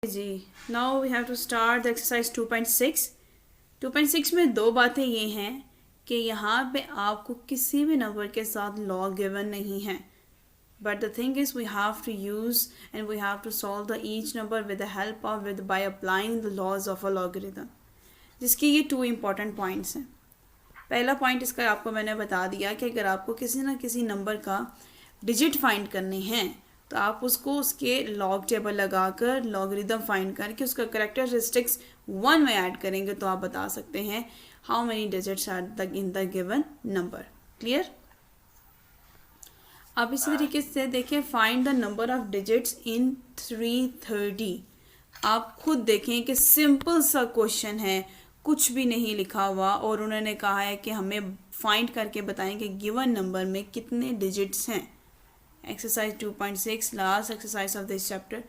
Ji now we have to start the exercise 2.6। 2.6 में दो बातें ये हैं कि यहाँ पे आपको किसी भी नंबर के साथ लॉग गिवन नहीं है, but the thing is we have to use and we have to solve the each number with the help of with by applying the laws of a logarithm, जिसके ये to important points हैं। पहला point इसका आपको मैंने बता दिया कि अगर आपको किसी ना किसी नंबर का डिजिट फाइंड करने हैं तो आप उसको उसके लॉग टेबल लगाकर लॉगरिथम फाइंड करके उसका करेक्टरिस्टिक्स 1 में ऐड करेंगे तो आप बता सकते हैं how many digits are the in the given number. Clear? अब इसी तरीके से देखिए, find the number of digits in 330। आप खुद देखें कि सिंपल सा क्वेश्चन है, कुछ भी नहीं लिखा हुआ और उन्होंने कहा है कि हमें फाइंड करके बताएं कि गिवन नंबर में कितने डिजिट्स हैं। Exercise 2.6 last exercise of this chapter.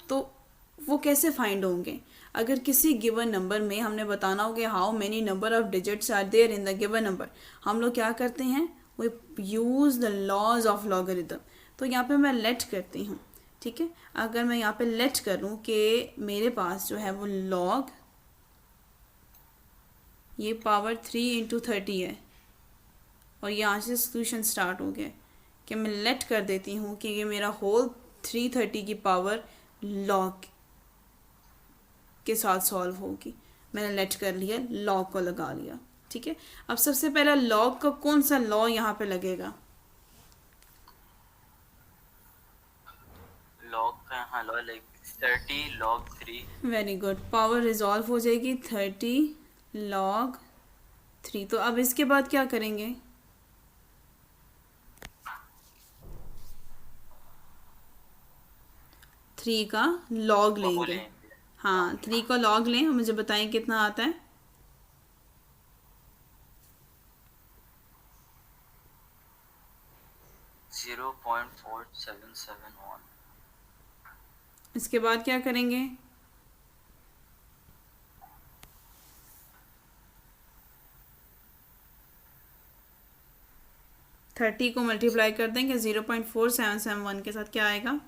तो वो कैसे फाइंड होंगे? अगर किसी गिवन नंबर में हमने बताना हो कि how many number of digits are there in the given number, हम लोग क्या करते हैं? We use the laws of logarithm. तो यहाँ पे मैं लेट करती हूँ, ठीक है। अगर मैं यहाँ पे लेट करूँ कि मेरे पास जो है वो लॉग ये पावर 3 × 30 है और यहाँ से सोल्यूशन स्टार्ट हो गया कि मैं लेट कर देती हूँ कि ये मेरा होल 330 की पावर लॉग के साथ सॉल्व होगी। मैंने लेट कर लिया, लॉग को लगा लिया, ठीक है। अब सबसे पहला लॉग का कौन सा लॉ यहाँ पे लगेगा? लॉग का यहाँ law like 30 log 3। Very good, power resolve हो जाएगी 30 log 3। तो अब इसके बाद क्या करेंगे? 3 का लॉग लेंगे। हाँ, 3 का लॉग लें और मुझे बताएं कितना आता है। 0.4771। इसके बाद क्या करेंगे? 30 को मल्टीप्लाई कर देंगे 0.4771 के साथ, क्या आएगा?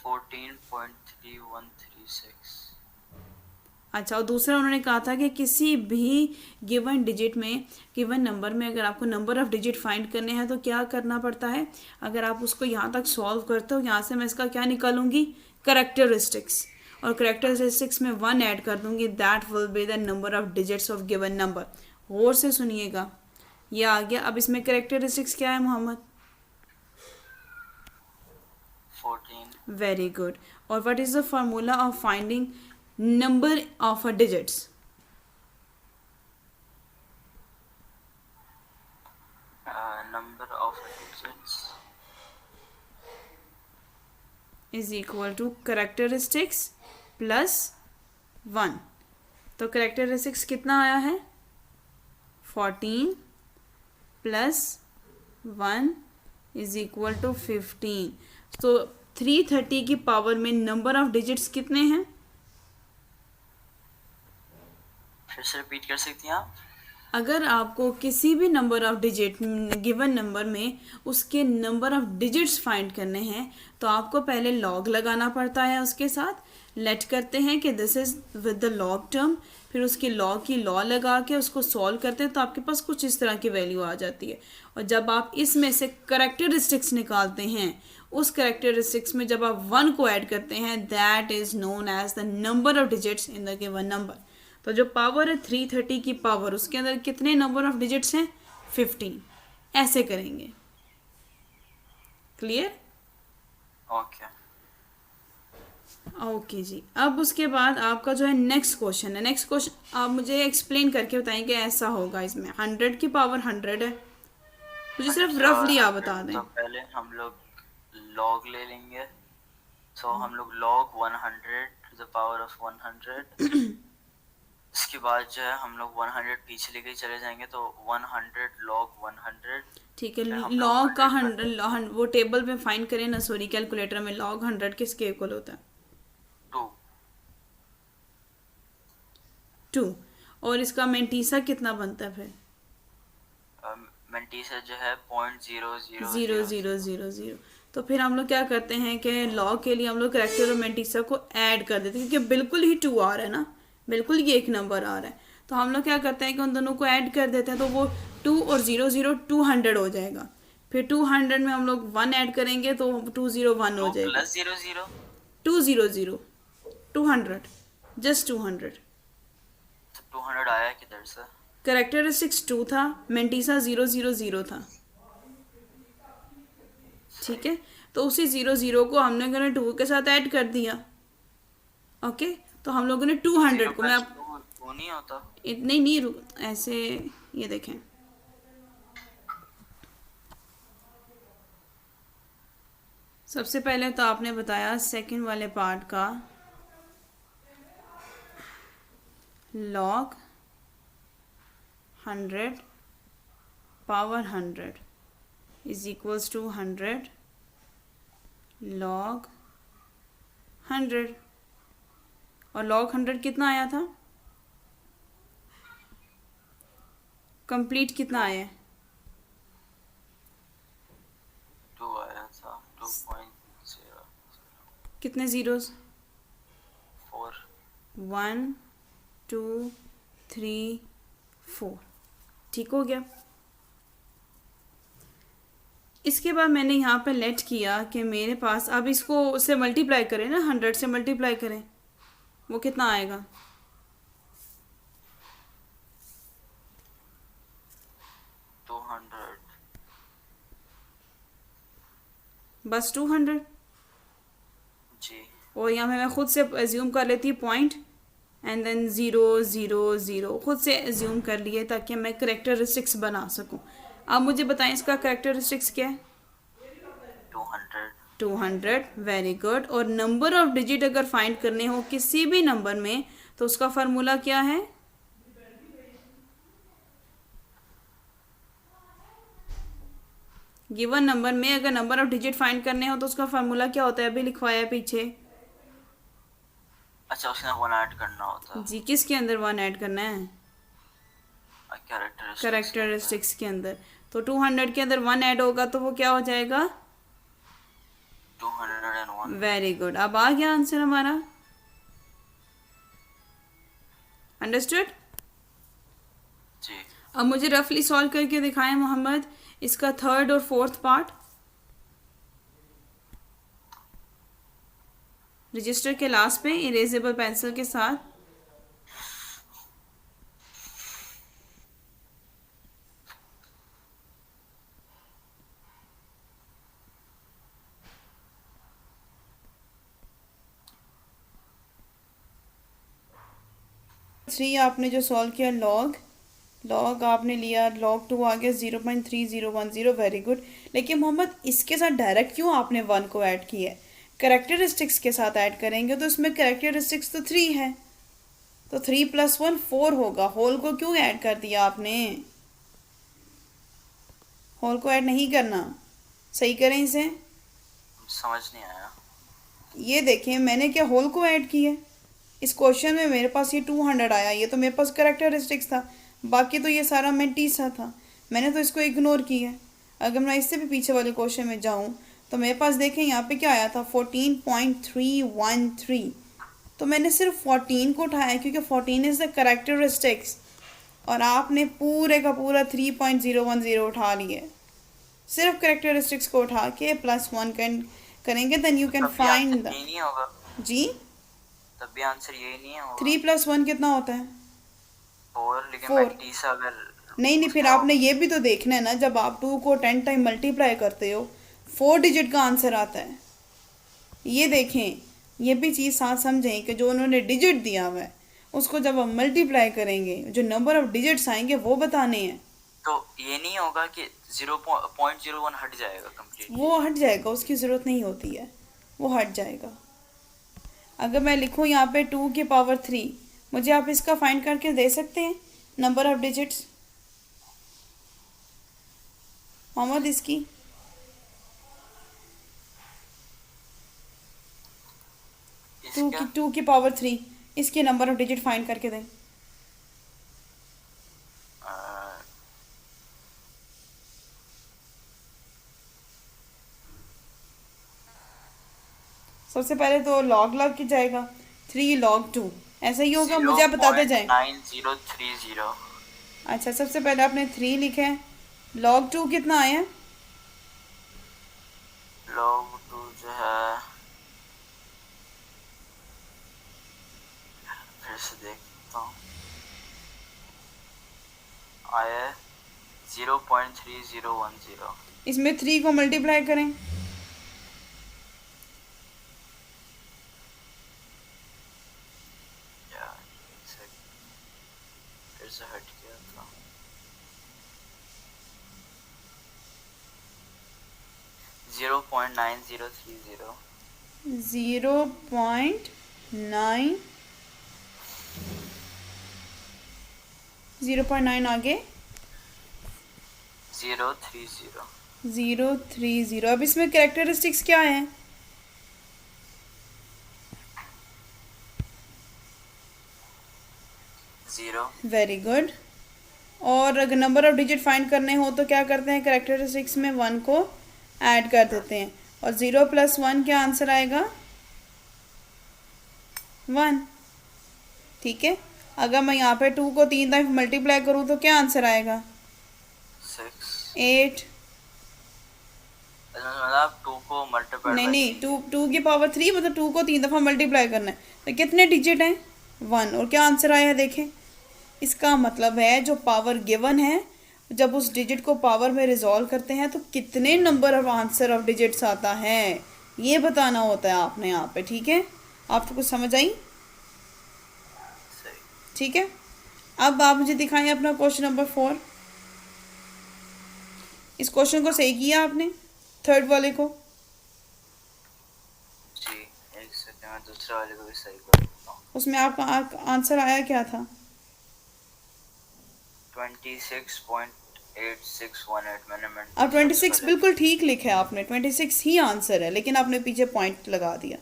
14.3136। अच्छा, और दूसरा उन्होंने कहा था कि किसी भी गिवन डिजिट में, गिवन नंबर में अगर आपको नंबर ऑफ डिजिट फाइंड करने हैं तो क्या करना पड़ता है? अगर आप उसको यहाँ तक सॉल्व करते हो, यहाँ से मैं इसका क्या निकालूंगी? करेक्टरिस्टिक्स। और करेक्टरिस्टिक्स में 1 ऐड कर दूंगी, that will be the number of digits of given number. गौर से सुनिएगा, ये आ गया। अब इसमें करेक्टरिस्टिक्स क्या है मोहम्मद? 14। Very good. और what is the formula of finding number of digits? Number of digits is equal to characteristics plus 1। तो characteristics कितना आया है? 14 plus 1 is equal to 15। तो 330 की पावर में नंबर ऑफ डिजिट्स कितने हैं? फिर से रिपीट कर सकती हैं आप? अगर आपको किसी भी number of digit given number में उसके नंबर ऑफ डिजिट्स फाइंड करने हैं तो आपको पहले लॉग लगाना पड़ता है, उसके साथ लेट करते हैं कि this is with the long term, फिर उसकी लॉग की लॉ लगा के उसको सॉल्व करते हैं तो आपके पास कुछ इस तरह की वैल्यू आ जाती है। और जब आप इसमें से करेक्टरिस्टिक्स निकालते हैं, उस करेक्टरिस्टिक्स में जब आप 1 को ऐड करते हैं, that is known as the number of digits in the given number. तो जो पावर है 330 की पावर, उसके अंदर कितने नंबर ऑफ डिजिट्स हैं? 15। ऐसे करेंगे। क्लियर? ओके। ओके जी। अब उसके बाद आपका जो है नेक्स्ट क्वेश्चन है। नेक्स्ट क्वेश्चन आप मुझे एक्सप्लेन करके बताएं कि ऐसा होगा। इसमें 100 की पावर 100 है, मुझे सिर्फ रफली आप बता दें। तो पहले हम लोग लॉग ले लेंगे। तो हम लोग log 100 to the power of 100। इसके बाद जो है हम लोग 100 पीछे लेके चले जाएंगे तो 100 log 100। ठीक है, लॉग का 100 वो टेबल में फाइंड करें ना, सॉरी कैलकुलेटर में। लॉग 100 किसके इक्वल होता है? 2। 2। और इसका मेंटीसा कितना बनता है फिर? मेंटीसा जो है point zero zero zero zero zero zero. तो फिर हम लोग क्या करते हैं कि लॉग के लिए हम लोग करेक्टर और मेंटीसा को ऐड कर देते हैं, क्योंकि बिल्कुल ही 2 आ रहा है ना, बिल्कुल ये एक नंबर आ रहा है। तो हम लोग क्या करते हैं कि उन दोनों को ऐड कर देते हैं, तो वो 2 और 0 0 200 हो जाएगा। फिर 200 में हम लोग 1 ऐड करेंगे तो 201 हो टू जाएगा। Plus zero zero 200 200 just 200। तो 200 आया किधर से? करेक्टरिस्टिक्स 2 था, मेंटीसा 000 था, ठीक है। तो उसी 00 को हम लोगों ने 2 के साथ ऐड कर दिया। ओके, तो हम लोगों ने 200 जीरो को, मैं प्लस आप टू नहीं होता? इतने नहीं ऐसे, ये देखें, सबसे पहले तो आपने बताया सेकंड वाले पार्ट का log 100 power 100 is equals to 100 log 100। और लॉग 100 कितना आया था, कंप्लीट कितना आया है? 2 आया था, 2.0 कितने ज़ीरोज़? 4। 1 2 3 4, ठीक हो गया। इसके बाद मैंने यहाँ पे लेट किया कि मेरे पास, अब इसको उससे मल्टीप्लाई करें ना, 100 से मल्टीप्लाई करें, वो कितना आएगा? 200 बस 200। जी। और यहाँ पे मैं खुद से एज्यूम कर लेती हूँ पॉइंट, एंड देन 0 0 0 खुद से एज्यूम कर लिए ताकि मैं करेक्टरिस्टिक्स बना सकूँ। अब मुझे बताएं इसका करेक्टरिस्टिक्स क्या है? 200 200, वेरी गुड। और नंबर ऑफ डिजिट अगर फाइंड करने हो किसी भी नंबर में तो उसका फार्मूला क्या है? गिवन नंबर में अगर नंबर ऑफ डिजिट फाइंड करने हो तो उसका फार्मूला क्या होता है? अभी लिखवाया है पीछे। अच्छा, उसके अंदर 1 ऐड करना होता है। जी, किसके अंदर 1 ऐड करना है? करेक्टरिस्टिक्स के अंदर। तो 200 के अंदर 1 ऐड होगा तो वो क्या हो जाएगा? 201। वेरी गुड, अब आ गया आंसर हमारा। अंडरस्टूड? जी। अब मुझे रफली सॉल्व करके दिखाएं मोहम्मद, इसका थर्ड और फोर्थ पार्ट रजिस्टर के लास्ट पे इरेजेबल पेंसिल के साथ। थ्री आपने जो सॉल्व किया लॉग, लॉग आपने लिया, लॉग 2 आ गया 0.3010, वेरी गुड। लेकिन मोहम्मद इसके साथ डायरेक्ट क्यों आपने 1 को ऐड किया है? करेक्टरिस्टिक्स के साथ ऐड करेंगे तो इसमें करेक्टरिस्टिक्स तो 3 है, तो 3 + 1 4 होगा। होल को क्यों ऐड कर दिया आपने? होल को ऐड नहीं करना, सही करें इसे। समझ नहीं आया। ये देखें, मैंने क्या होल को ऐड किया? इस क्वेश्चन में मेरे पास ये 200 आया, ये तो मेरे पास करेक्टरिस्टिक्स था, बाकी तो ये सारा मेंटीसा था, मैंने तो इसको इग्नोर किया। अगर मैं इससे भी पीछे वाले क्वेश्चन में जाऊं तो मेरे पास देखें यहाँ पे क्या आया था 14.313, तो मैंने सिर्फ 14 को उठाया क्योंकि 14 इज़ द करेक्टरिस्टिक्स, और आपने पूरे का पूरा 3.010 उठा लिया। सिर्फ करेक्टरिस्टिक्स को उठा के +1 करेंगे, then you can find the. यही नहीं होगा, जी, तब भी आंसर यही नहीं होगा। 3 + 1 कितना होता है? 4। लेकिन 4। मेंटीसा अगर नहीं, फिर आपने ये भी तो देखना है ना, जब आप 2 को 10 टाइम मल्टीप्लाई करते हो 4 डिजिट का आंसर आता है। ये देखें, ये भी चीज़ साथ समझें कि जो उन्होंने डिजिट दिया हुआ है उसको जब हम मल्टीप्लाई करेंगे जो नंबर ऑफ डिजिट्स आएंगे वो बताने हैं। तो ये नहीं होगा कि 0.01 हट जाएगा कंप्लीट? वो हट जाएगा, उसकी ज़रूरत नहीं होती है, वो हट जाएगा। अगर मैं लिखूँ यहाँ पे 2 की पावर 3, मुझे आप इसका फाइंड करके दे सकते हैं नंबर ऑफ डिजिट्स मोहम्मद? इसकी 2 की पावर 3 इसके नंबर ऑफ डिजिट फाइंड करके दें। सबसे पहले तो लॉग लॉग की जाएगा, 3 log 2, ऐसा ही होगा, मुझे आप बताते जाएं। 0.9030। अच्छा, सबसे पहले आपने 3 लिखा है, log 2 कितना आया? log 2 जो है, फिर से देखता हूँ, आया 0.3010। इसमें 3 को मल्टीप्लाई करें। यार एक सेकंड, फिर से हट गया था। 0.9030। 0.9, 0.9 आगे 030। 030। अब इसमें कैरेक्टरिस्टिक्स क्या है? 0। Very good. और अगर नंबर ऑफ डिजिट फाइंड करने हो तो क्या करते हैं, कैरेक्टरिस्टिक्स में 1 को ऐड कर देते हैं, और 0 + 1 क्या आंसर आएगा? 1। ठीक है, अगर मैं यहाँ पे 2 को 3 टाइम मल्टीप्लाई करूँ तो क्या आंसर आएगा? 6। 8। मतलब 2 को मल्टीप्लाइड नहीं बाय नहीं, 3। 2 की पावर 3, मतलब 2 को 3 दफ़ा मल्टीप्लाई करना है, तो कितने डिजिट हैं? 1। और क्या आंसर आया देखें। इसका मतलब है जो पावर गिवन है, जब उस डिजिट को पावर में रिजॉल्व करते हैं तो कितने number of answer of digits आता है, ये बताना होता है आपने यहाँ पे। ठीक है, आपको कुछ समझ आई? सही। ठीक है, अब आप मुझे दिखाएं अपना क्वेश्चन नंबर 4। इस क्वेश्चन को सही किया आपने, थर्ड वाले को? जी, एक सेकंड, मैं दूसरे वाले को भी सही कर देता हूँ। उसमें आपका आंसर आया क्या था? 26.8618 मैंने अब सबसे 26 पहले। बिल्कुल ठीक लिखा है आपने, 26 ही आंसर है, लेकिन आपने पीछे पॉइंट लगा दिया।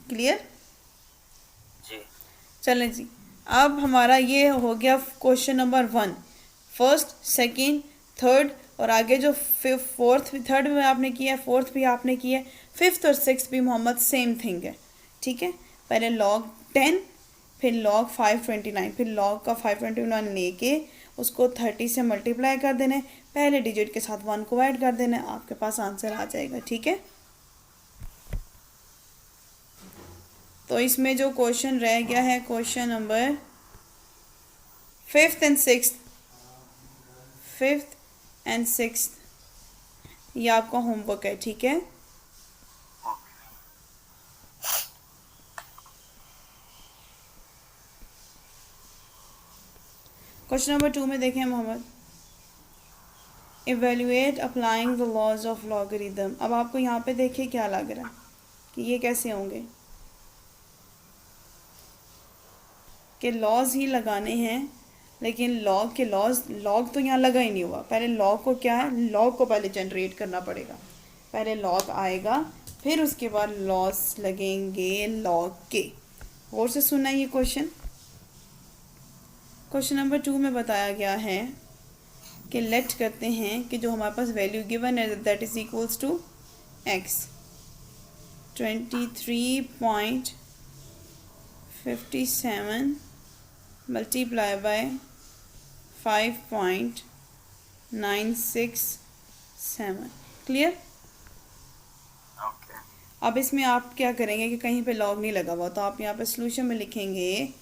क्लियर? जी। चलें जी, अब हमारा ये हो गया question number 1, first, second, third, और आगे जो फोर्थ, थर्ड में आपने किया है, फोर्थ भी आपने किया है, फिफ्थ और सिक्स भी मोहम्मद सेम थिंग है। ठीक है, पहले log 10, फिर log 529, फिर log का 529 लेके उसको 30 से मल्टीप्लाई कर देना है, पहले डिजिट के साथ 1 को ऐड कर देना है, आपके पास आंसर आ जाएगा। ठीक है, तो इसमें जो क्वेश्चन रह गया है, question number 5th and 6th, 5th and 6th, ये आपका होमवर्क है। ठीक है, क्वेश्चन नंबर 2 में देखें Mohammed, evaluate applying the laws of logarithm. अब आपको यहाँ पे देखिए क्या लग रहा है कि ये कैसे होंगे, कि लॉज ही लगाने हैं, लेकिन लॉग के लॉग तो यहाँ लगा ही नहीं हुआ। पहले लॉग को क्या है, लॉग को पहले जनरेट करना पड़ेगा, पहले लॉग आएगा, फिर उसके बाद लॉज लगेंगे लॉग के। और से सुना ये क्वेश्चन, क्वेश्चन नंबर 2 में बताया गया है कि लेट करते हैं कि जो हमारे पास वैल्यू गिवन है that is equals to x, 23.57 multiply by 5.967। Clear? Okay. अब इसमें आप क्या करेंगे कि कहीं पे लॉग नहीं लगा हुआ, तो आप यहाँ पे सोल्यूशन में लिखेंगे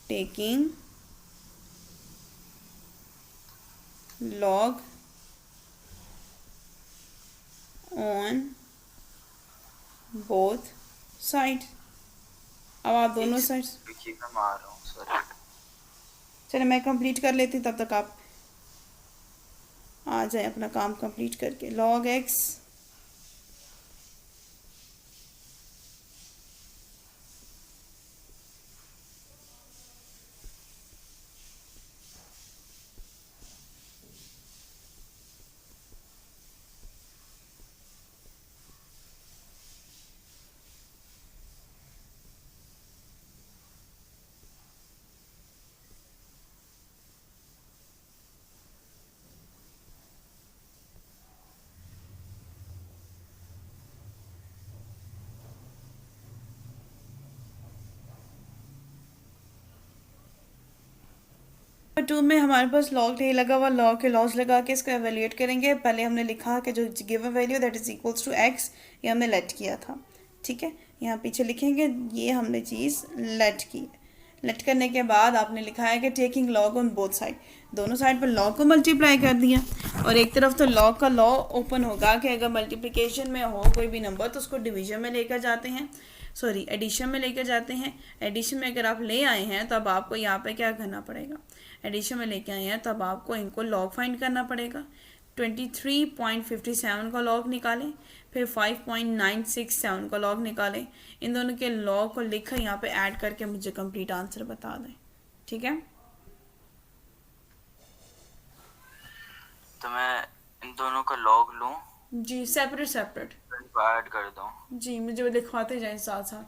taking log on both side. अब आप दोनों साइड्स, देखिएगा, मैं आ रहा हूँ, सॉरी। चले मैं कंप्लीट कर लेती हूँ, तब तक आप आ जाए अपना काम कंप्लीट करके। log x 2 में हमारे पास लॉग नहीं लगा हुआ, लॉग के लॉस लगा के इसको एवेल्यूएट करेंगे। पहले हमने लिखा कि जो given value that is equals to x, ये हमने लेट किया था, ठीक है। यहाँ पीछे लिखेंगे ये हमने चीज़ लेट की। लेट करने के बाद आपने लिखा है कि taking log on both side, दोनों साइड पर लॉग को मल्टीप्लाई कर दिया। और एक तरफ तो लॉग का लॉ ओपन होगा कि अगर मल्टीप्लिकेशन में हो कोई भी नंबर तो उसको डिवीजन में लेकर जाते हैं, सॉरी एडिशन में लेकर जाते हैं। एडिशन में अगर आप ले आए हैं तब आपको यहाँ पे क्या करना पड़ेगा, एडिशन में लेके आए हैं तब आपको इनको लॉग फाइंड करना पड़ेगा। 23.57 का लॉग निकालें, फिर 5.967 का लॉग निकालें। इन दोनों के लॉग को लिखकर यहाँ पे ऐड करके मुझे कंप्लीट आंसर बता दें, ठीक है। तो मैं इन दोनों का लॉग लूं जी सेपरेट सेपरेट ऐड कर दूं। जी, मुझे लिखवाते जाएं साथ साथ।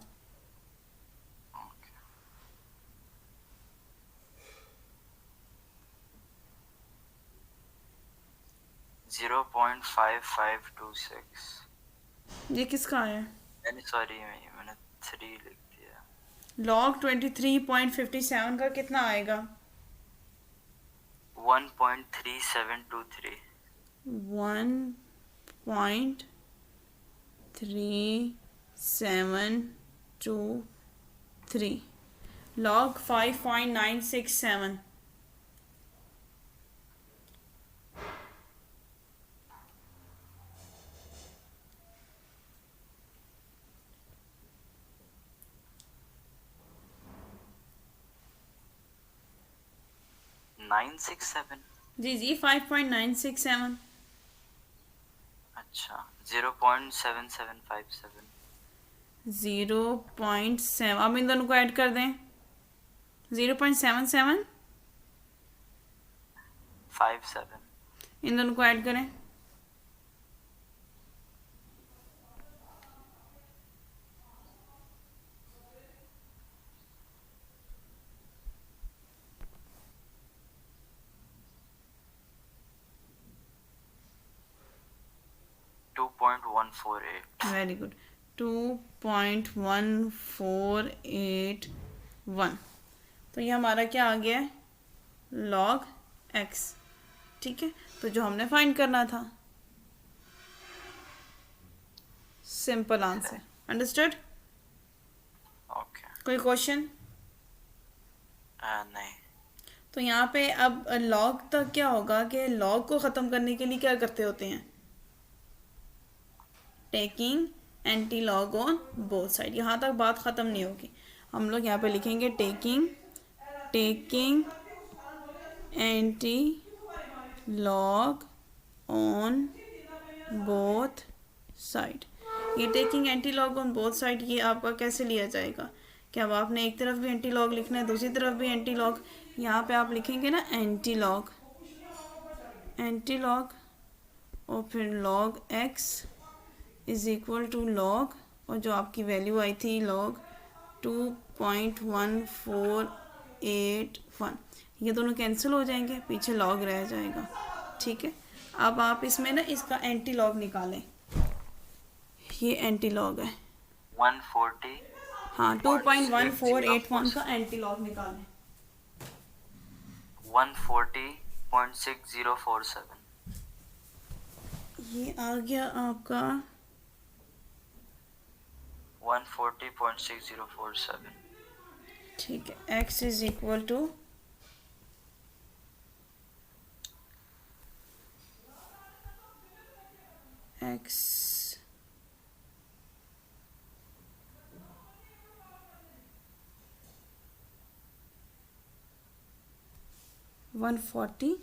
0.5526। ये किसका है? सॉरी मैंने 3 लिख दिया। लॉग 23.57 का कितना आएगा? 1.3723। 1.3723 log 5.967। जी 5.967। अच्छा 0.7757। 0.7, अब इन दोनों को ऐड कर दें। 0.77 57। इन दोनों को ऐड करें। 2.148। Very good, 2.1481। तो ये हमारा क्या आ गया है, लॉग एक्स, ठीक है। तो जो हमने फाइंड करना था, सिंपल आंसर, अंडरस्टूड। ओके कोई क्वेश्चन? नहीं। तो यहाँ पे अब लॉग तक क्या होगा कि लॉग को ख़त्म करने के लिए क्या करते होते हैं, taking antilog on both side. यहाँ तक बात ख़त्म नहीं होगी। हम लोग यहाँ पे लिखेंगे taking antilog on both side. ये taking antilog on both side ये आपका कैसे लिया जाएगा कि अब आपने एक तरफ भी एंटी लॉग लिखना है, दूसरी तरफ भी एंटी लॉग। यहाँ पे आप लिखेंगे ना एंटी लॉग और फिर log x is equal to log, और जो आपकी वैल्यू आई थी लॉग 2.1481, ये दोनों कैंसिल हो जाएंगे, पीछे लॉग रह जाएगा, ठीक है। अब आप इसमें ना इसका एंटी लॉग निकालें, ये एंटी लॉग है 140। हाँ 2.1481 का एंटी लॉग निकालें। 140.6047। ये आ गया आपका 140.6047। ठीक है। x is equal to x 140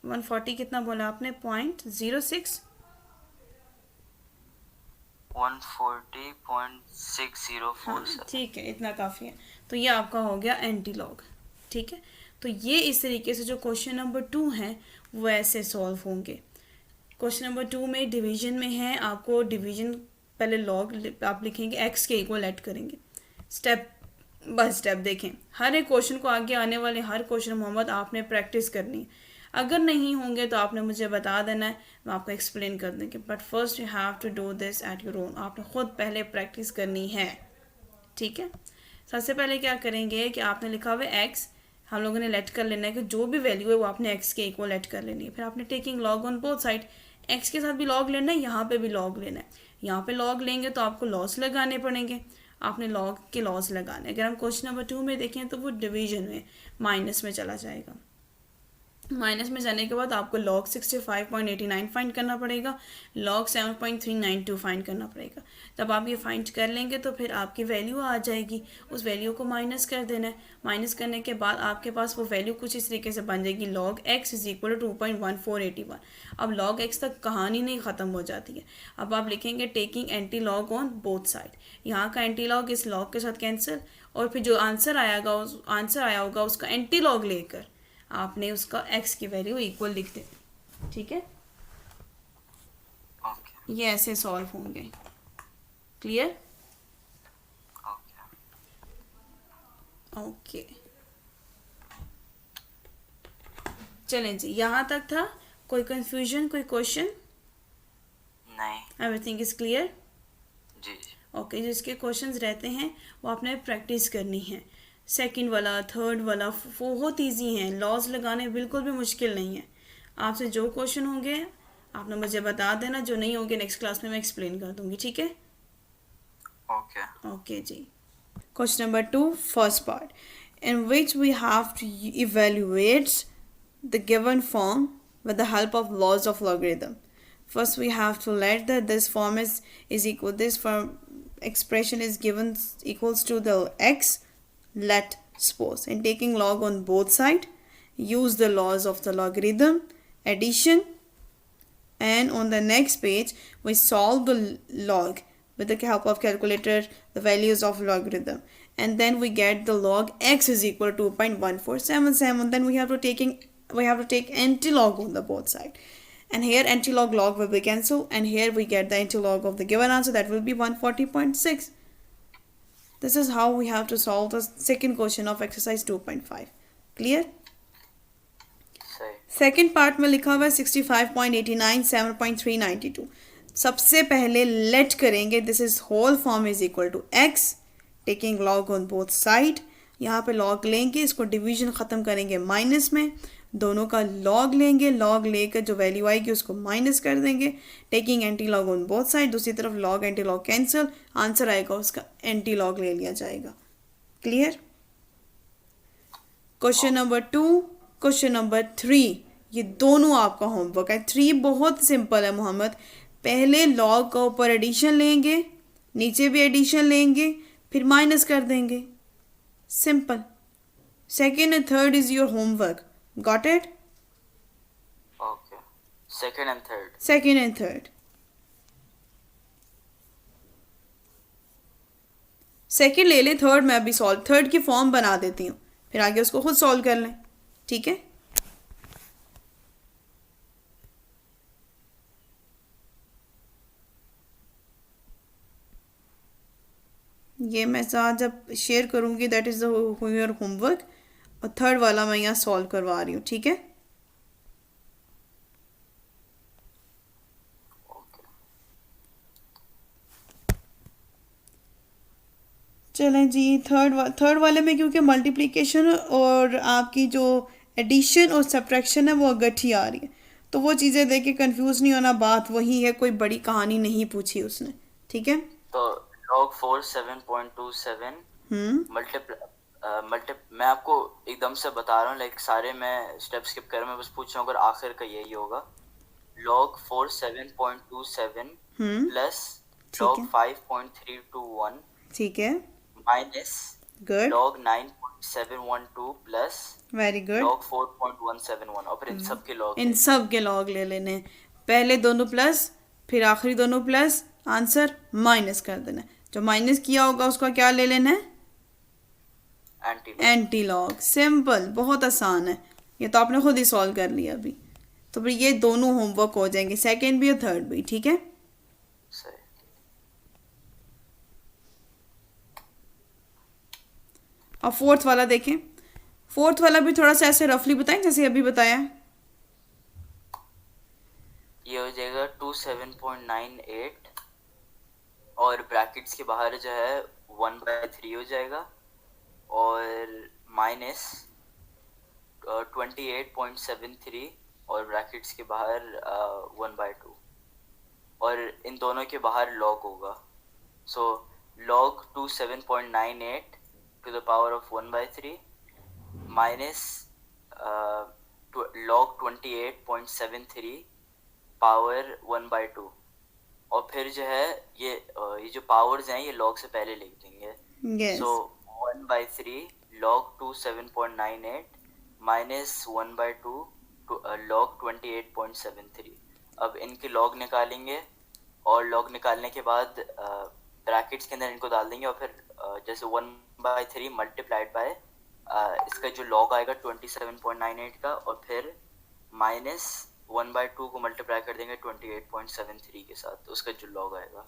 140 कितना बोला आपने, 0.06 140.6047। ठीक है, इतना काफ़ी है। तो ये आपका हो गया एंटी लॉग, ठीक है। तो ये इस तरीके से जो क्वेश्चन नंबर 2 है वो ऐसे सॉल्व होंगे। क्वेश्चन नंबर 2 में डिवीजन में है, आपको डिवीजन पहले लॉग आप लिखेंगे, एक्स के इक्वल ऐड करेंगे, स्टेप बाय स्टेप देखें। हर एक क्वेश्चन को आगे आने वाले हर क्वेश्चन मोहम्मद आपने प्रैक्टिस करनी है। अगर नहीं होंगे तो आपने मुझे बता देना है, मैं आपको एक्सप्लेन कर देंगे। But first you have to do this at your own, आपने खुद पहले प्रैक्टिस करनी है। ठीक है। सबसे पहले क्या करेंगे कि आपने लिखा हुआ है x, हम लोगों ने लेट कर लेना है कि जो भी वैल्यू है वो आपने x के इक्वल लेट कर लेनी है। फिर आपने taking log on both side, x के साथ भी लॉग लेना है, यहाँ पे भी लॉग लेना है। यहाँ पे लॉग लेंगे तो आपको लॉस लगाने पड़ेंगे, आपने लॉग के लॉस लगाने। अगर हम क्वेश्चन नंबर 2 में देखें तो वो डिवीजन में माइनस में चला जाएगा। माइनस में जाने के बाद आपको लॉग 65.89 फाइंड करना पड़ेगा, लॉग 7.392 फाइंड करना पड़ेगा। तब आप ये फाइंड कर लेंगे तो फिर आपकी वैल्यू आ जाएगी, उस वैल्यू को माइनस कर देना है। माइनस करने के बाद आपके पास वो वैल्यू कुछ इस तरीके से बन जाएगी, log x is equal to 2.1481। अब लॉग x तक कहानी नहीं ख़त्म हो जाती है। अब आप लिखेंगे taking antilog on both side, यहाँ का एंटी लॉग इस लॉग के साथ कैंसिल, और फिर जो आंसर आया होगा उसका एंटी लॉग लेकर आपने उसका x की वैल्यू इक्वल लिख दे। ठीक है, ओके ये ऐसे सॉल्व होंगे। क्लियर? ओके। ओके, चलें जी, यहाँ तक था। कोई कंफ्यूजन, कोई क्वेश्चन? नहीं। Everything is clear? जी जी। ओके, जिसके क्वेश्चंस रहते हैं वो आपने प्रैक्टिस करनी है। सेकंड वाला, थर्ड वाला बहुत इजी हैं, लॉज लगाने बिल्कुल भी मुश्किल नहीं है। आपसे जो क्वेश्चन होंगे आपने मुझे बता देना, जो नहीं होंगे नेक्स्ट क्लास में मैं एक्सप्लेन कर दूंगी। ठीक है? ओके ओके जी। Question number 2, first part, in which we have to evaluate the given form with the help of laws of logarithm. First we have to let that this form is equal, this form expression is given equals to the x. Let suppose in taking log on both side, use the laws of the logarithm, addition, and on the next page we solve the log with the help of calculator, the values of logarithm, and then we get the log x is equal to 2.1477. Then we have to take anti-log on the both side, and here anti-log log will be cancelled, and here we get the anti-log of the given answer, that will be 140.6. This is how we have to solve the second question of exercise 2.5. Clear? सही। Second part में लिखा हुआ है 65.89 7.392। सबसे पहले let करेंगे this is whole form is equal to x, taking log on both side. यहाँ पे लॉग लेंगे, इसको डिवीजन ख़त्म करेंगे माइनस में, दोनों का लॉग लेंगे, लॉग लेकर जो वैल्यू आएगी उसको माइनस कर देंगे, taking antilog on both side. दूसरी तरफ log anti log cancel, answer आएगा उसका एंटी लॉग ले लिया जाएगा। Clear? Question number 2, question number 3, ये दोनों आपका होमवर्क है। 3 बहुत सिंपल है मोहम्मद, पहले लॉग का ऊपर एडिशन लेंगे, नीचे भी एडिशन लेंगे, फिर माइनस कर देंगे, simple. Second and third is your homework, got it? Okay, second and third. Second and third, second ले ले, थर्ड मैं अभी सॉल्व, थर्ड की फॉर्म बना देती हूँ, फिर आगे उसको खुद सॉल्व कर लें। ठीक है? ये मैं साथ जब शेयर करूँगी दैट इज़ योर होमवर्क, और थर्ड वाला मैं यहाँ सॉल्व करवा रही हूँ। ठीक है? ओके चलें जी, थर्ड वाले में क्योंकि मल्टीप्लिकेशन और आपकी जो एडिशन और सब्ट्रैक्शन है वो अगठी आ रही है, तो वो चीज़ें देख के कन्फ्यूज़ नहीं होना, बात वही है, कोई बड़ी कहानी नहीं पूछी उसने। ठीक है? तो log 4 7.27 मैं आपको एकदम से बता रहा हूँ, लाइक सारे मैं स्टेप स्किप कर, मैं बस पूछ रहा हूँ अगर आखिर का यही होगा। log 4 7.27 प्लस log 5.321 ठीक है, minus good, log 9.712 plus very good. log 4.171, और फिर इन सब के log इन सब के लॉग ले लेने हैं, पहले दोनों प्लस, फिर आखिरी दोनों प्लस, आंसर माइनस कर देना है। जो माइनस किया होगा उसका क्या ले लेना है? Anti log. सिंपल, बहुत आसान है, ये तो आपने खुद ही सॉल्व कर लिया अभी। तो फिर ये दोनों होमवर्क हो जाएंगे, सेकंड भी और थर्ड भी। ठीक है? सही। और फोर्थ वाला देखें, फोर्थ वाला भी थोड़ा सा ऐसे रफली बताएं जैसे अभी बताया। ये हो जाएगा 27.98 और ब्रैकेट्स के बाहर जो है 1/3 हो जाएगा और माइनस 28.73 और ब्रैकेट्स के बाहर 1/2 और इन दोनों के बाहर लॉग होगा. सो log 27.98 to the power of 1/3 minus log 28.73 power 1/2 और फिर जो है ये जो पावर्स हैं ये log से पहले लिख देंगे. Yes. So 1/3 log 27.98 minus 1/2 log 28.73. अब इनके log निकालेंगे और log निकालने के बाद ब्रैकेट्स के अंदर इनको डाल देंगे और फिर जैसे 1/3 मल्टीप्लाइड बाय इसका जो log आएगा 27.98 का और फिर माइनस 1/2 को मल्टीप्लाई कर देंगे 28.73 के साथ तो उसका जो log आएगा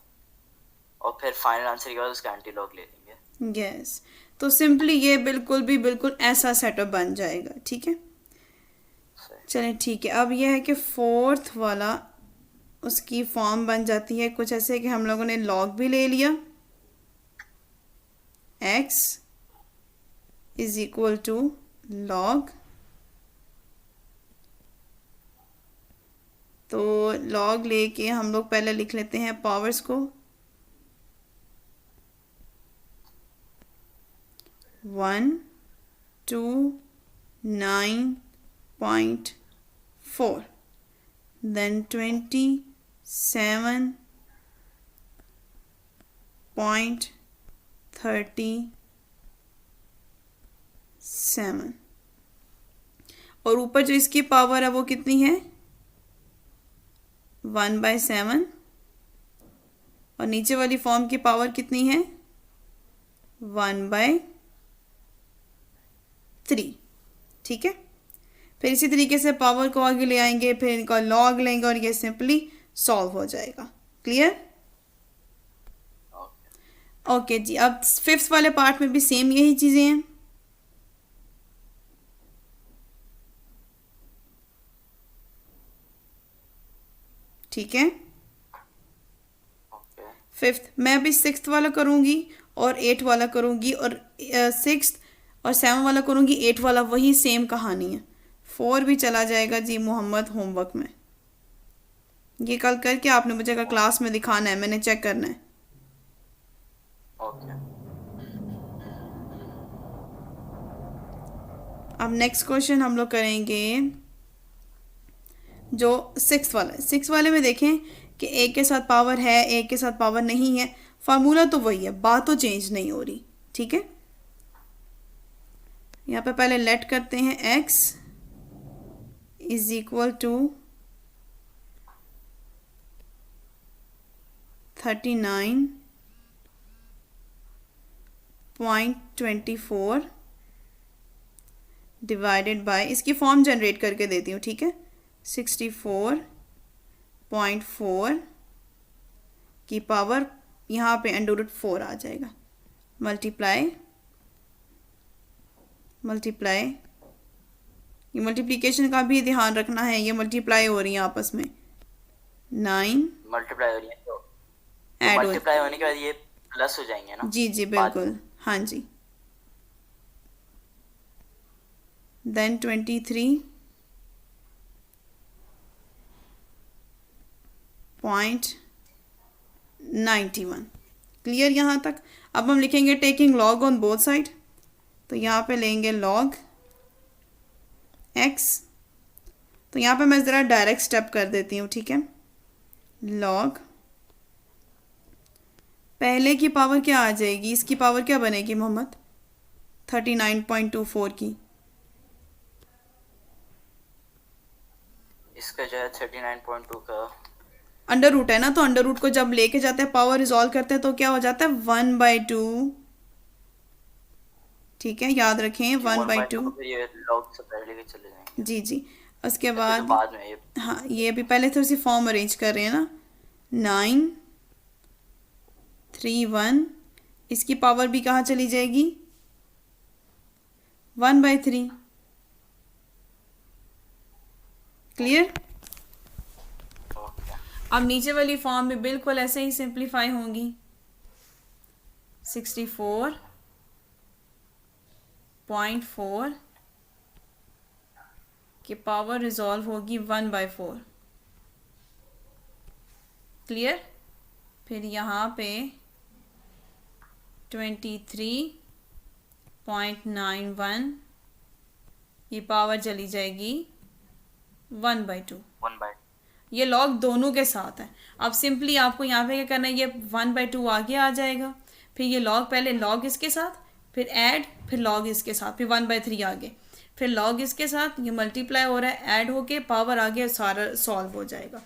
और फिर फाइनल आंसर के बाद उसका एंटी लॉग ले लेंगे. यस तो सिंपली ये बिल्कुल ऐसा सेटअप बन जाएगा. ठीक है चलें ठीक है. अब यह है कि फोर्थ वाला उसकी फॉर्म बन जाती है कुछ ऐसे कि हम लोगों ने लॉग भी ले लिया x is equal to log. तो लॉग लेके हम लोग पहले लिख लेते हैं पावर्स को 129.4 then 27.37 और ऊपर जो इसकी पावर है वो कितनी है 1/7 और नीचे वाली फॉर्म की पावर कितनी है 1/3. ठीक है फिर इसी तरीके से पावर को आगे ले आएंगे फिर इनका लॉग लेंगे और ये सिंपली सॉल्व हो जाएगा. क्लियर ओके जी. अब फिफ्थ वाले पार्ट में भी सेम यही चीजें हैं. ठीक है फिफ्थ मैं अभी सिक्स्थ वाला करूंगी और 8 वाला करूंगी और सिक्स्थ और 7 वाला करूंगी 8 वाला वही सेम कहानी है. 4 भी चला जाएगा जी मोहम्मद होमवर्क में. ये कल करके आपने मुझे अगर क्लास में दिखाना है मैंने चेक करना है. अब नेक्स्ट क्वेश्चन हम लोग करेंगे जो सिक्स वाला है. सिक्स वाले में देखें कि एक के साथ पावर है एक के साथ पावर नहीं है. फार्मूला तो वही है बात तो चेंज नहीं हो रही. ठीक है यहाँ पे पहले लेट करते हैं x is equal to 39.24 divided by इसकी फॉर्म जनरेट करके देती हूँ. ठीक है 64.4 की पावर यहाँ पे √4 आ जाएगा. मल्टीप्लाई ये मल्टीप्लिकेशन का भी ध्यान रखना है. ये मल्टीप्लाई हो रही है आपस में 9 मल्टीप्लाई हो रही है तो ऐड मल्टीप्लाई होने के बाद ये प्लस हो जाएंगे ना. जी जी बिल्कुल हाँ जी. देन 23.91 क्लियर यहाँ तक. अब हम लिखेंगे taking log on both side. तो यहाँ पे लेंगे लॉग x. तो यहाँ पे मैं ज़रा डायरेक्ट स्टेप कर देती हूँ. ठीक है लॉग पहले की पावर क्या आ जाएगी इसकी पावर क्या बनेगी मोहम्मद 39.24 की. इसका जो है 39.2 का अंडर रूट है ना तो अंडर रूट को जब लेके जाते हैं पावर रिजॉल्व करते हैं तो क्या हो जाता है 1/2. ठीक है याद रखें 1/2 ये लॉग से पहले के चले जाएंगे. जी जी उसके बाद में ये हाँ ये अभी पहले थोड़ी सी फॉर्म अरेंज कर रहे हैं ना 931 इसकी पावर भी कहाँ चली जाएगी 1/3. क्लियर. अब नीचे वाली फॉर्म भी बिल्कुल ऐसे ही सिंप्लीफाई होंगी. 64.4 की पावर रिजॉल्व होगी 1/4। क्लियर? फिर यहाँ पे 23.91 ये पावर चली जाएगी 1/2। ये लॉग दोनों के साथ है। अब सिंपली आपको यहाँ पे क्या करना है, ये 1/2 आगे आ जाएगा, फिर ये लॉग, पहले लॉग इसके साथ, फिर ऐड, फिर लॉग इसके साथ, फिर 1/3 आगे, फिर लॉग इसके साथ, ये मल्टीप्लाई हो रहा है, ऐड होके पावर आगे सारा सॉल्व हो जाएगा।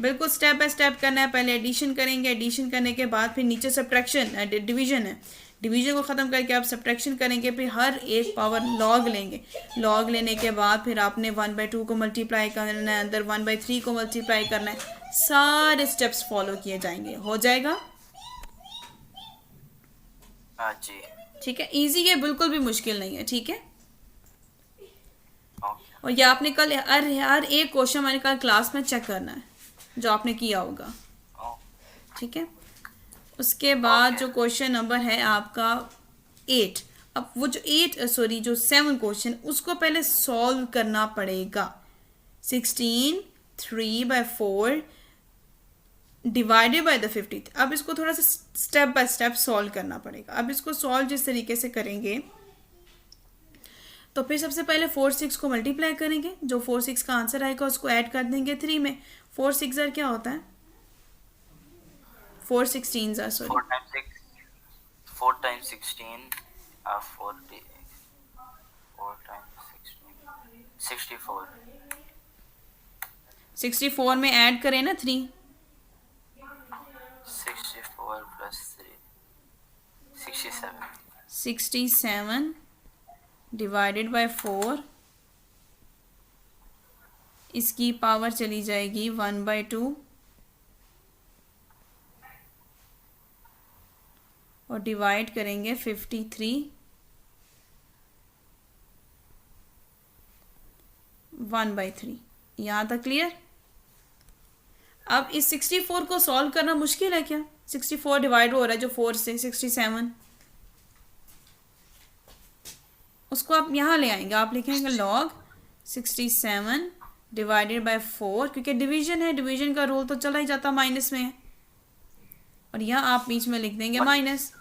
बिल्कुल स्टेप बाय स्टेप करना है। पहले एडिशन करेंगे, एडिशन करने के बाद फिर नीचे सब्ट्रैक्शन, डिवीजन है, डिवीजन को ख़त्म करके आप सब्ट्रैक्शन करेंगे, फिर हर एक पावर लॉग लेंगे। लॉग लेने के बाद फिर आपने 1/2 को मल्टीप्लाई करना है, अंदर 1/3 को मल्टीप्लाई करना है, सारे स्टेप्स फॉलो किए जाएंगे। हो जाएगा? हाँ जी। ठीक है, इजी है, बिल्कुल भी मुश्किल नहीं है। ठीक है, और ये आपने कल हर एक क्वेश्चन मैंने कल क्लास में चेक करना है जो आपने किया होगा। ठीक है, उसके बाद जो क्वेश्चन नंबर है आपका 8, अब वो जो 7 क्वेश्चन उसको पहले सॉल्व करना पड़ेगा। 16 3/4 डिवाइडेड बाय द 50। अब इसको थोड़ा सा स्टेप बाय स्टेप सॉल्व करना पड़ेगा। अब इसको सॉल्व जिस तरीके से करेंगे तो फिर सबसे पहले 4 6 को मल्टीप्लाई करेंगे, जो 4 6 का आंसर आएगा उसको ऐड कर देंगे 3 में। 4 6 क्या होता है? 4 16 सॉरी 4 times 16 40 4 times 16 64 64 में ऐड करें ना 3, 64 plus 3 67 67 डिवाइडेड बाय 4, इसकी पावर चली जाएगी 1/2 और डिवाइड करेंगे 53 1/3। यहाँ तक क्लियर? अब इस 64 को सॉल्व करना मुश्किल है क्या? 64 डिवाइड हो रहा है जो 4 से 67, उसको आप यहाँ ले आएंगे, आप लिखेंगे लॉग 67 डिवाइडेड बाय 4, क्योंकि डिवीजन है, डिवीजन का रूल तो चला ही जाता माइनस में है, और यहाँ आप बीच में लिख देंगे माइनस,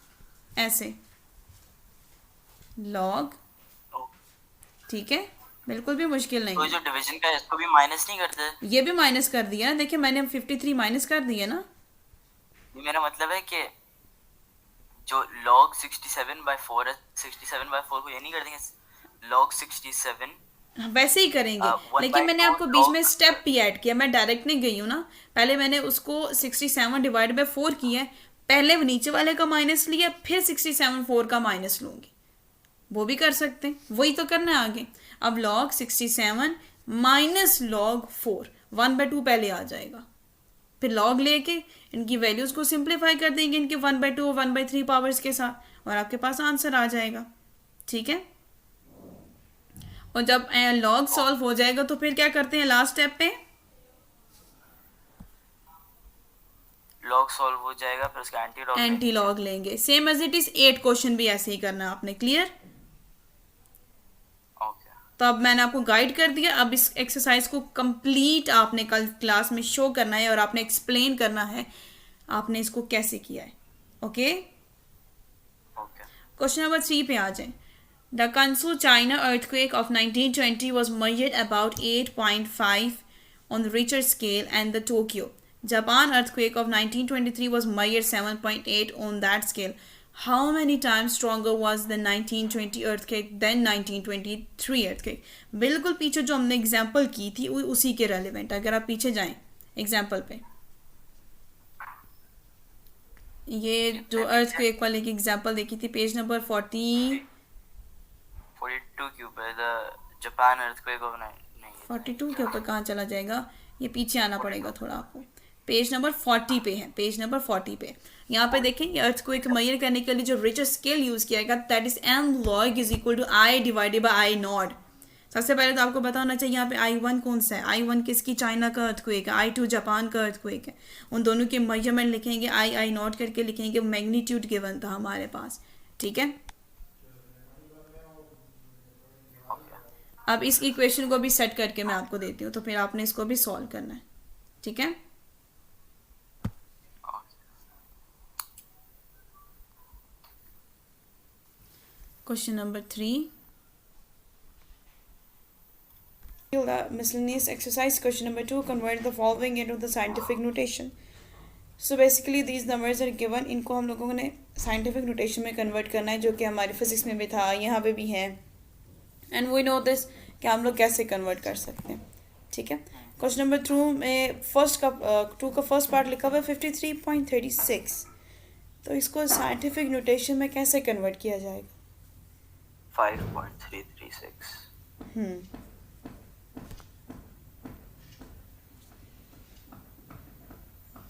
ऐसे लॉग। ठीक है, बिल्कुल भी मुश्किल नहीं तो है। जो डिवीजन का है इसको भी माइनस नहीं करते? ये भी माइनस कर दिया ना, देखिए मैंने 53 माइनस कर दिया ना। ये मेरा मतलब है कि जो log 67/4 है, 67/4 को ये नहीं कर देंगे log 67? वैसे ही करेंगे, लेकिन मैंने आपको बीच में स्टेप भी ऐड किया, मैं डायरेक्ट नहीं गई हूँ ना। पहले मैंने उसको 67 डिवाइड बाय 4 किया है, पहले नीचे वाले का माइनस लिया, फिर 67 4 का माइनस लूंगी, वो भी कर सकते हैं, वही तो करना है आगे। अब log 67 माइनस log 4 1/2 पहले आ जाएगा, फिर log लेके इनकी वैल्यूज को सिंप्लीफाई कर देंगे इनके 1/2 और 1/3 पावर्स के साथ, और आपके पास आंसर आ जाएगा। ठीक है, और जब log सॉल्व हो जाएगा तो फिर क्या करते हैं लास्ट स्टेप पे? log सॉल्व हो जाएगा, फिर उसका एंटी लॉग लेंगे। Same as it is 8 question भी ऐसे ही करना है आपने। क्लियर? तो अब मैंने आपको गाइड कर दिया, अब इस एक्सरसाइज को कंप्लीट आपने कल क्लास में शो करना है और आपने एक्सप्लेन करना है आपने इसको कैसे किया है। ओके, क्वेश्चन नंबर 3 पे आ जाए। The Kansu China earthquake of 1920 was measured about 8.5 on the Richter scale, and the Tokyo Japan earthquake of 1923 was measured 7.8 on that scale. How many times stronger was the 1920 earthquake than 1923 earthquake? बिल्कुल पीछे जो हमने example की थी उसी के relevant, अगर आप पीछे जाएं एग्जाम्पल पे, ये जो अर्थक्वेक वाले की एग्जाम्पल देखी थी पेज नंबर 42 के ऊपर, द जापान अर्थक्वेक ऑफ 42 के ऊपर कहाँ चला जाएगा, ये पीछे आना पड़ेगा थोड़ा आपको, पेज नंबर 40 पे है, पेज नंबर 40 पे। यहाँ पे देखें अर्थक्वेक मेजर करने के लिए जो रिचर स्केल यूज किया गया, that is m log is equal to I divided by I naught. सबसे पहले तो आपको पता होना चाहिए यहाँ पे I1 कौन सा है। I1 किसकी, चाइना का अर्थक्वेक है। I2 जापान का अर्थक्वेक है। उन दोनों के मेजरमेंट लिखेंगे, I नोट करके लिखेंगे, मैग्नीट्यूड गिवन था हमारे पास, ठीक है। ओके अब इस इक्वेशन को भी सेट करके मैं आपको देती हूँ, तो फिर आपने इसको भी सॉल्व करना है, ठीक है। Question number 3, miscellaneous exercise. Question number 2, convert the following into the scientific notation. So basically these numbers are given, इनको हम लोगों ने scientific notation में convert करना है, जो कि हमारी फिजिक्स में भी था, यहाँ पे भी है, and we know this कि हम लोग कैसे convert कर सकते हैं, ठीक है। क्वेश्चन नंबर 2 में टू का फर्स्ट पार्ट लिखा हुआ है 53.36, तो इसको साइंटिफिक नोटेशन में कैसे कन्वर्ट किया जाएगा? 5.336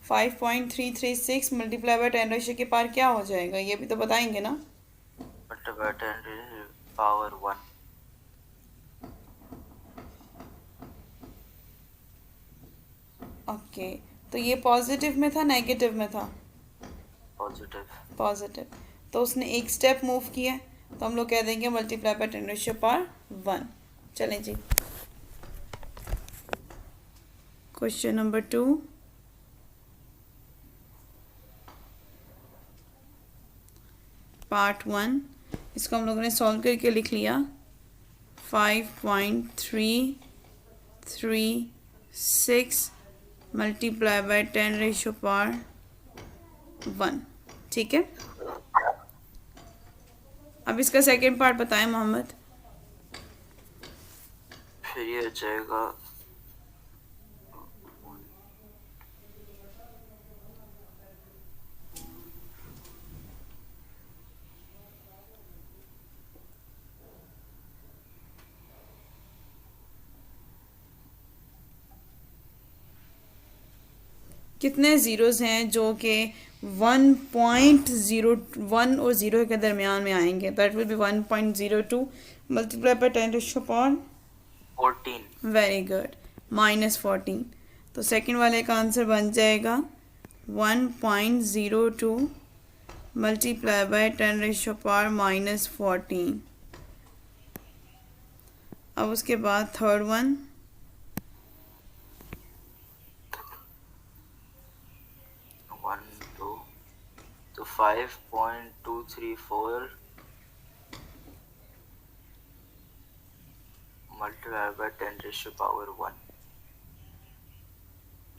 5.336 मल्टीप्लाई बाय 10 रेशियो के पार क्या हो जाएगा, ये भी तो बताएंगे ना। Multiply 10 power 1। ओके, तो ये पॉजिटिव में था नेगेटिव में था? पॉजिटिव। पॉजिटिव, तो उसने एक स्टेप मूव किया, तो हम लोग कह देंगे मल्टीप्लाई बाय 10 रेशियो पावर 1। चलें जी, क्वेश्चन नंबर 2, पार्ट 1, इसको हम लोगों ने सॉल्व करके लिख लिया 5.336 मल्टीप्लाई बाय 10 रेशियो पावर 1, ठीक है। अब इसका सेकेंड पार्ट बताएं मोहम्मद। फिर ये हो जाएगा कितने ज़ीरोज़ हैं जो कि 1.01 और 0 के दरमियान में आएंगे? That will B 1.02 multiply by 10 ratio power 14। Very good, -14। तो सेकंड वाले का आंसर बन जाएगा 1.02 मल्टीप्लाई बाय 10 रेशियो पावर -14। अब उसके बाद थर्ड वन, तो 5.234 मल्टीप्लाई बाय 10 रेशियो पावर 1।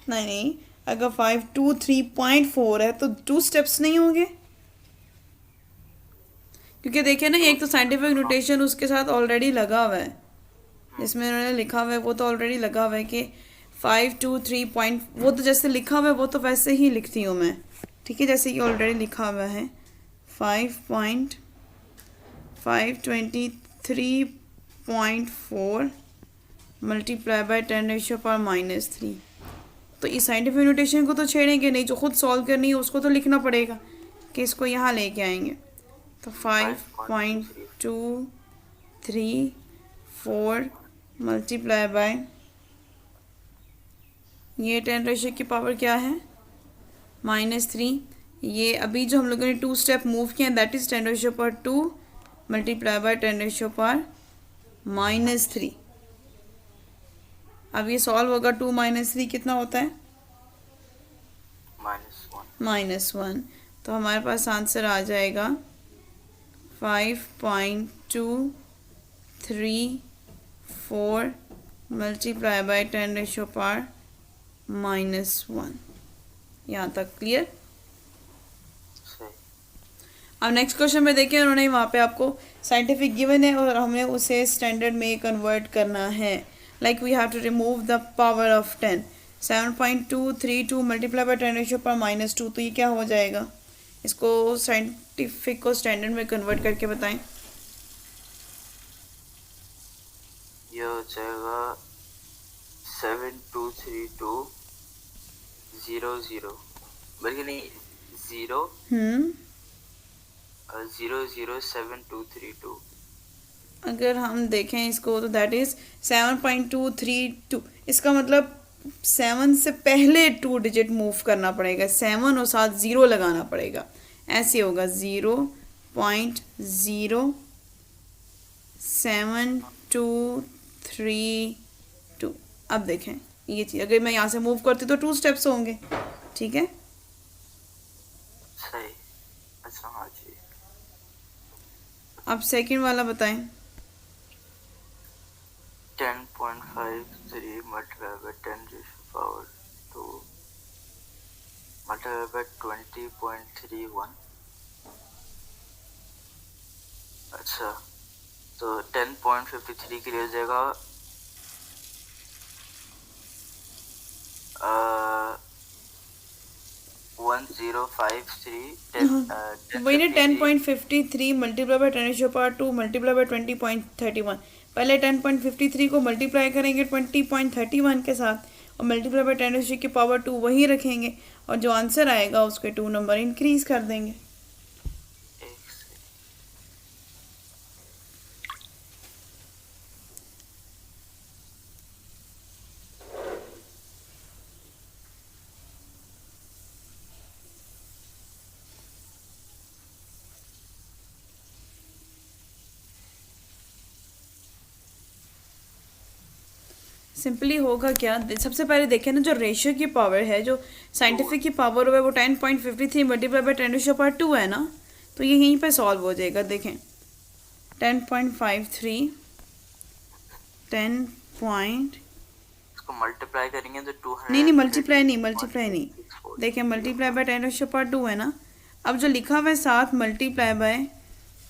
नहीं, अगर 523.4 है तो 2 स्टेप्स नहीं होंगे, क्योंकि देखिए ना, एक तो साइंटिफिक नोटेशन उसके साथ ऑलरेडी लगा हुआ है, जिसमें उन्होंने लिखा हुआ है वो तो ऑलरेडी लगा हुआ है कि 523 पॉइंट, वो तो जैसे लिखा हुआ है वो तो वैसे ही लिखती हूँ मैं, ठीक है, जैसे कि ऑलरेडी लिखा हुआ है 5.523.4 मल्टीप्लाई बाय 10 रेशियो पावर -3। तो इस साइंटिफिक नोटेशन को तो छेड़ेंगे नहीं, जो खुद सॉल्व करनी है उसको तो लिखना पड़ेगा कि इसको यहाँ लेके आएंगे। तो 5.234 मल्टीप्लाई बाय, ये 10 रेशियो की पावर क्या है, -3। ये अभी जो हम लोगों ने 2 स्टेप मूव किए हैं, that is 10 ratio power 2 multiply by 10 ratio power -3। अब ये सॉल्व होगा, 2 - 3 कितना होता है, -1। तो हमारे पास आंसर आ जाएगा 5.234 मल्टीप्लाई बाय 10 रेशियो पावर -1। यहाँ तक क्लियर। अब नेक्स्ट क्वेश्चन में देखिए, उन्होंने वहाँ पे आपको साइंटिफिक गिवन है और हमें उसे स्टैंडर्ड में कन्वर्ट करना है। Like we have to remove the power of 10। 7.232 multiply by 10 ratio पर -2, तो ये क्या हो जाएगा, इसको साइंटिफिक को स्टैंडर्ड में कन्वर्ट करके बताएं। ये हो जाएगा 723200, बल्कि नहीं 0 0073232 अगर हम देखें इसको तो दैट इज़ 7.232। इसका मतलब 7 से पहले 2 डिजिट मूव करना पड़ेगा, 7 और साथ 0 लगाना पड़ेगा। ऐसे होगा 0.0732। अब देखें ये चीज़ अगर मैं यहाँ से मूव करती तो 2 स्टेप्स होंगे, ठीक है। सही। अच्छा हाँ जी। अब सेकंड वाला बताएं। 10.53 multiplied by 10 raised to power 2 multiplied by 20.31। अच्छा तो 10.53 के लिए हो जाएगा 1053 वही ना 10.53 मल्टीप्लाई बाय 10⁻²2 मल्टीप्लाई बाय 20.31। पहले 10.53 को मल्टीप्लाई करेंगे 20.31 के साथ और मल्टीप्लाई बाय 10⁻²2 वही रखेंगे और जो आंसर आएगा उसके 2 नंबर इंक्रीज कर देंगे। सिंपली होगा क्या, सबसे पहले देखें ना जो रेशियो की पावर है, जो साइंटिफिक की पावर है वो 10.53 मल्टीप्लाई बाय 10⁻² है ना, तो ये यहीं पे सॉल्व हो जाएगा। देखें 10.53 10 पॉइंट इसको मल्टीप्लाई करेंगे तो 200 नहीं मल्टीप्लाई नहीं देखें मल्टीप्लाई बाय 10⁻² है ना। अब जो लिखा हुआ है साथ मल्टीप्लाई बाय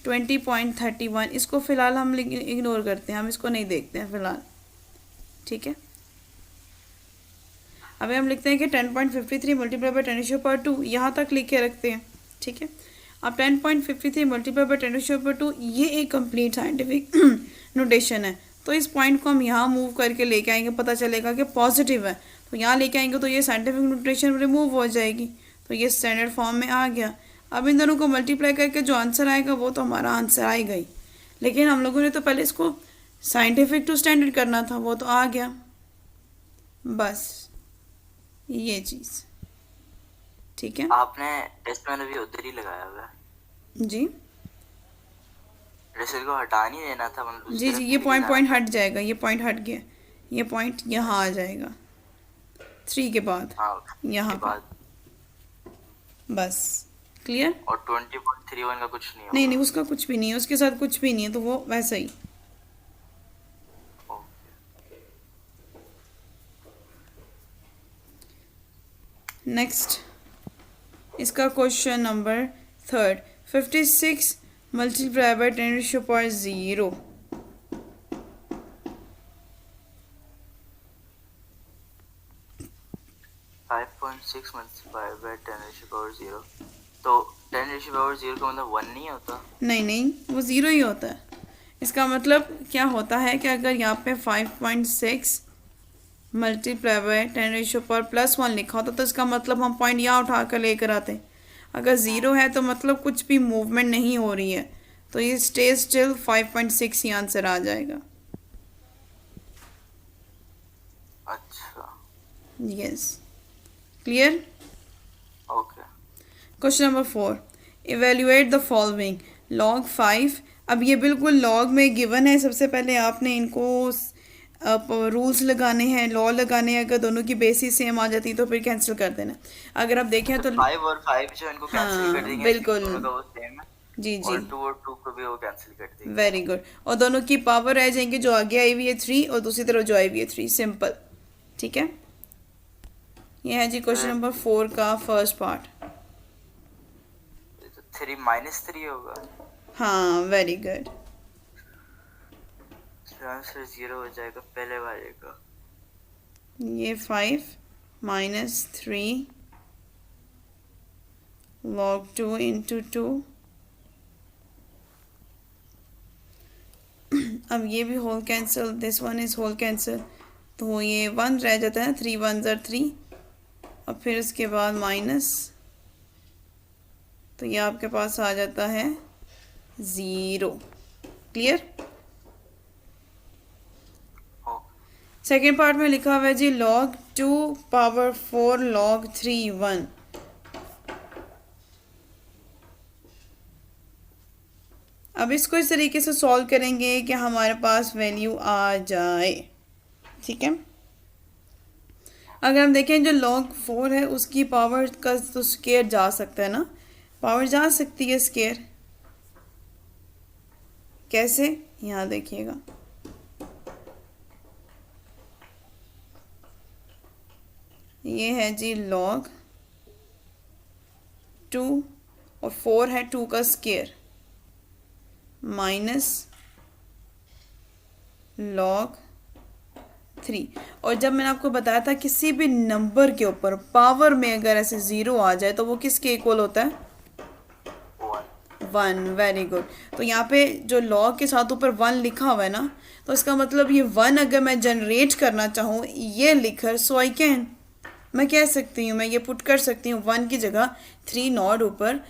20.31 इसको फिलहाल हम इग्नोर करते हैं, हम इसको नहीं देखते हैं फिलहाल, ठीक है। अभी हम लिखते हैं कि 10.53 मल्टीप्लाई बाय 10⁻² यहाँ तक लिख के रखते हैं, ठीक है। अब 10.53 मल्टीप्लाई बाय 10⁻² ये एक कंप्लीट साइंटिफिक नोटेशन है, तो इस पॉइंट को हम यहाँ मूव करके लेके आएंगे, पता चलेगा कि पॉजिटिव है, तो यहाँ लेके आएंगे तो ये साइंटिफिक नोटेशन रिमूव हो जाएगी, तो ये स्टैंडर्ड फॉर्म में आ गया। अब इन दोनों को मल्टीप्लाई करके जो आंसर आएगा वो तो हमारा आंसर आएगा ही, लेकिन हम लोगों ने तो पहले इसको साइंटिफिक टू स्टैंडर्ड करना था, वो तो आ गया। बस ये चीज़, ठीक है। आपने टेस्ट में भी उधर ही लगाया हुआ है जी रिजल्ट को हटा नहीं देना था, मतलब जी ये पॉइंट हट जाएगा, ये पॉइंट हट गया, ये पॉइंट यहाँ आ जाएगा 3 के बाद, यहाँ पर बस क्लियर। और 20.31 का कुछ नहीं होगा? नहीं उसका कुछ भी नहीं है, उसके साथ कुछ भी नहीं है, तो वो वैसा ही। नेक्स्ट इसका question number 3 56 multiply by 10⁻0। 5.6 multiply by 10⁻0, तो 10⁻0 का मतलब 1 नहीं होता? नहीं वो 0 ही होता है। इसका मतलब क्या होता है कि अगर यहाँ पे 5.6 मल्टीप्लाई बाय 10⁻+1 लिखा होता तो इसका मतलब हम पॉइंट यहाँ उठा कर लेकर आते। अगर 0 है तो मतलब कुछ भी मूवमेंट नहीं हो रही है, तो ये स्टे स्टिल 5.6 ही आंसर आ जाएगा। अच्छा yes clear. Okay. Question number 4 evaluate the following log 5। अब ये बिल्कुल लॉग में गिवन है, सबसे पहले आपने इनको रूल्स लगाने हैं, लॉ लगाने हैं। अगर दोनों की बेसिस सेम आ जाती तो फिर कैंसिल कर देना। अगर आप देखें तो 5 और 5 जो इनको कैंसिल कर देंगे, बिल्कुल दोनों का वो सेम है। जी और 2 और 2 को भी वो कैंसिल कर देंगे। Very good. और दोनों की पावर रह जाएंगी, जो आगे आई हुई है 3 और दूसरी तरफ जो आई हुई है 3, सिंपल, ठीक है। ये है जी क्वेश्चन नंबर 4 का फर्स्ट पार्ट। 3 -3 होगा। हाँ वेरी गुड। आंसर 0 हो जाएगा पहले वाले का। ये 5 - 3 log 2 into 2। अब ये भी whole cancel, this one is whole cancel, तो ये 1 रह जाता है, 3 1 ज़र 3 और फिर उसके बाद माइनस, तो ये आपके पास आ जाता है 0। क्लियर। सेकेंड पार्ट में लिखा हुआ है जी log 2 पावर 4 log 3 1। अब इसको इस तरीके से सॉल्व करेंगे कि हमारे पास वैल्यू आ जाए, ठीक है। अगर हम देखें जो log 4 है उसकी पावर का तो स्केयर जा सकता है ना, पावर जा सकती है स्केयर, कैसे, यहाँ देखिएगा। ये है जी log 2 और 4 है 2 का स्केयर माइनस log 3। और जब मैंने आपको बताया था किसी भी नंबर के ऊपर पावर में अगर ऐसे ज़ीरो आ जाए तो वो किसके इक्वल होता है, 1। Very good. तो यहाँ पे जो log के साथ ऊपर 1 लिखा हुआ है ना, तो इसका मतलब ये 1 अगर मैं जनरेट करना चाहूँ ये लिखकर, सो आई कैन, मैं कह सकती हूँ, मैं ये पुट कर सकती हूँ 1 की जगह 3 नॉट ऊपर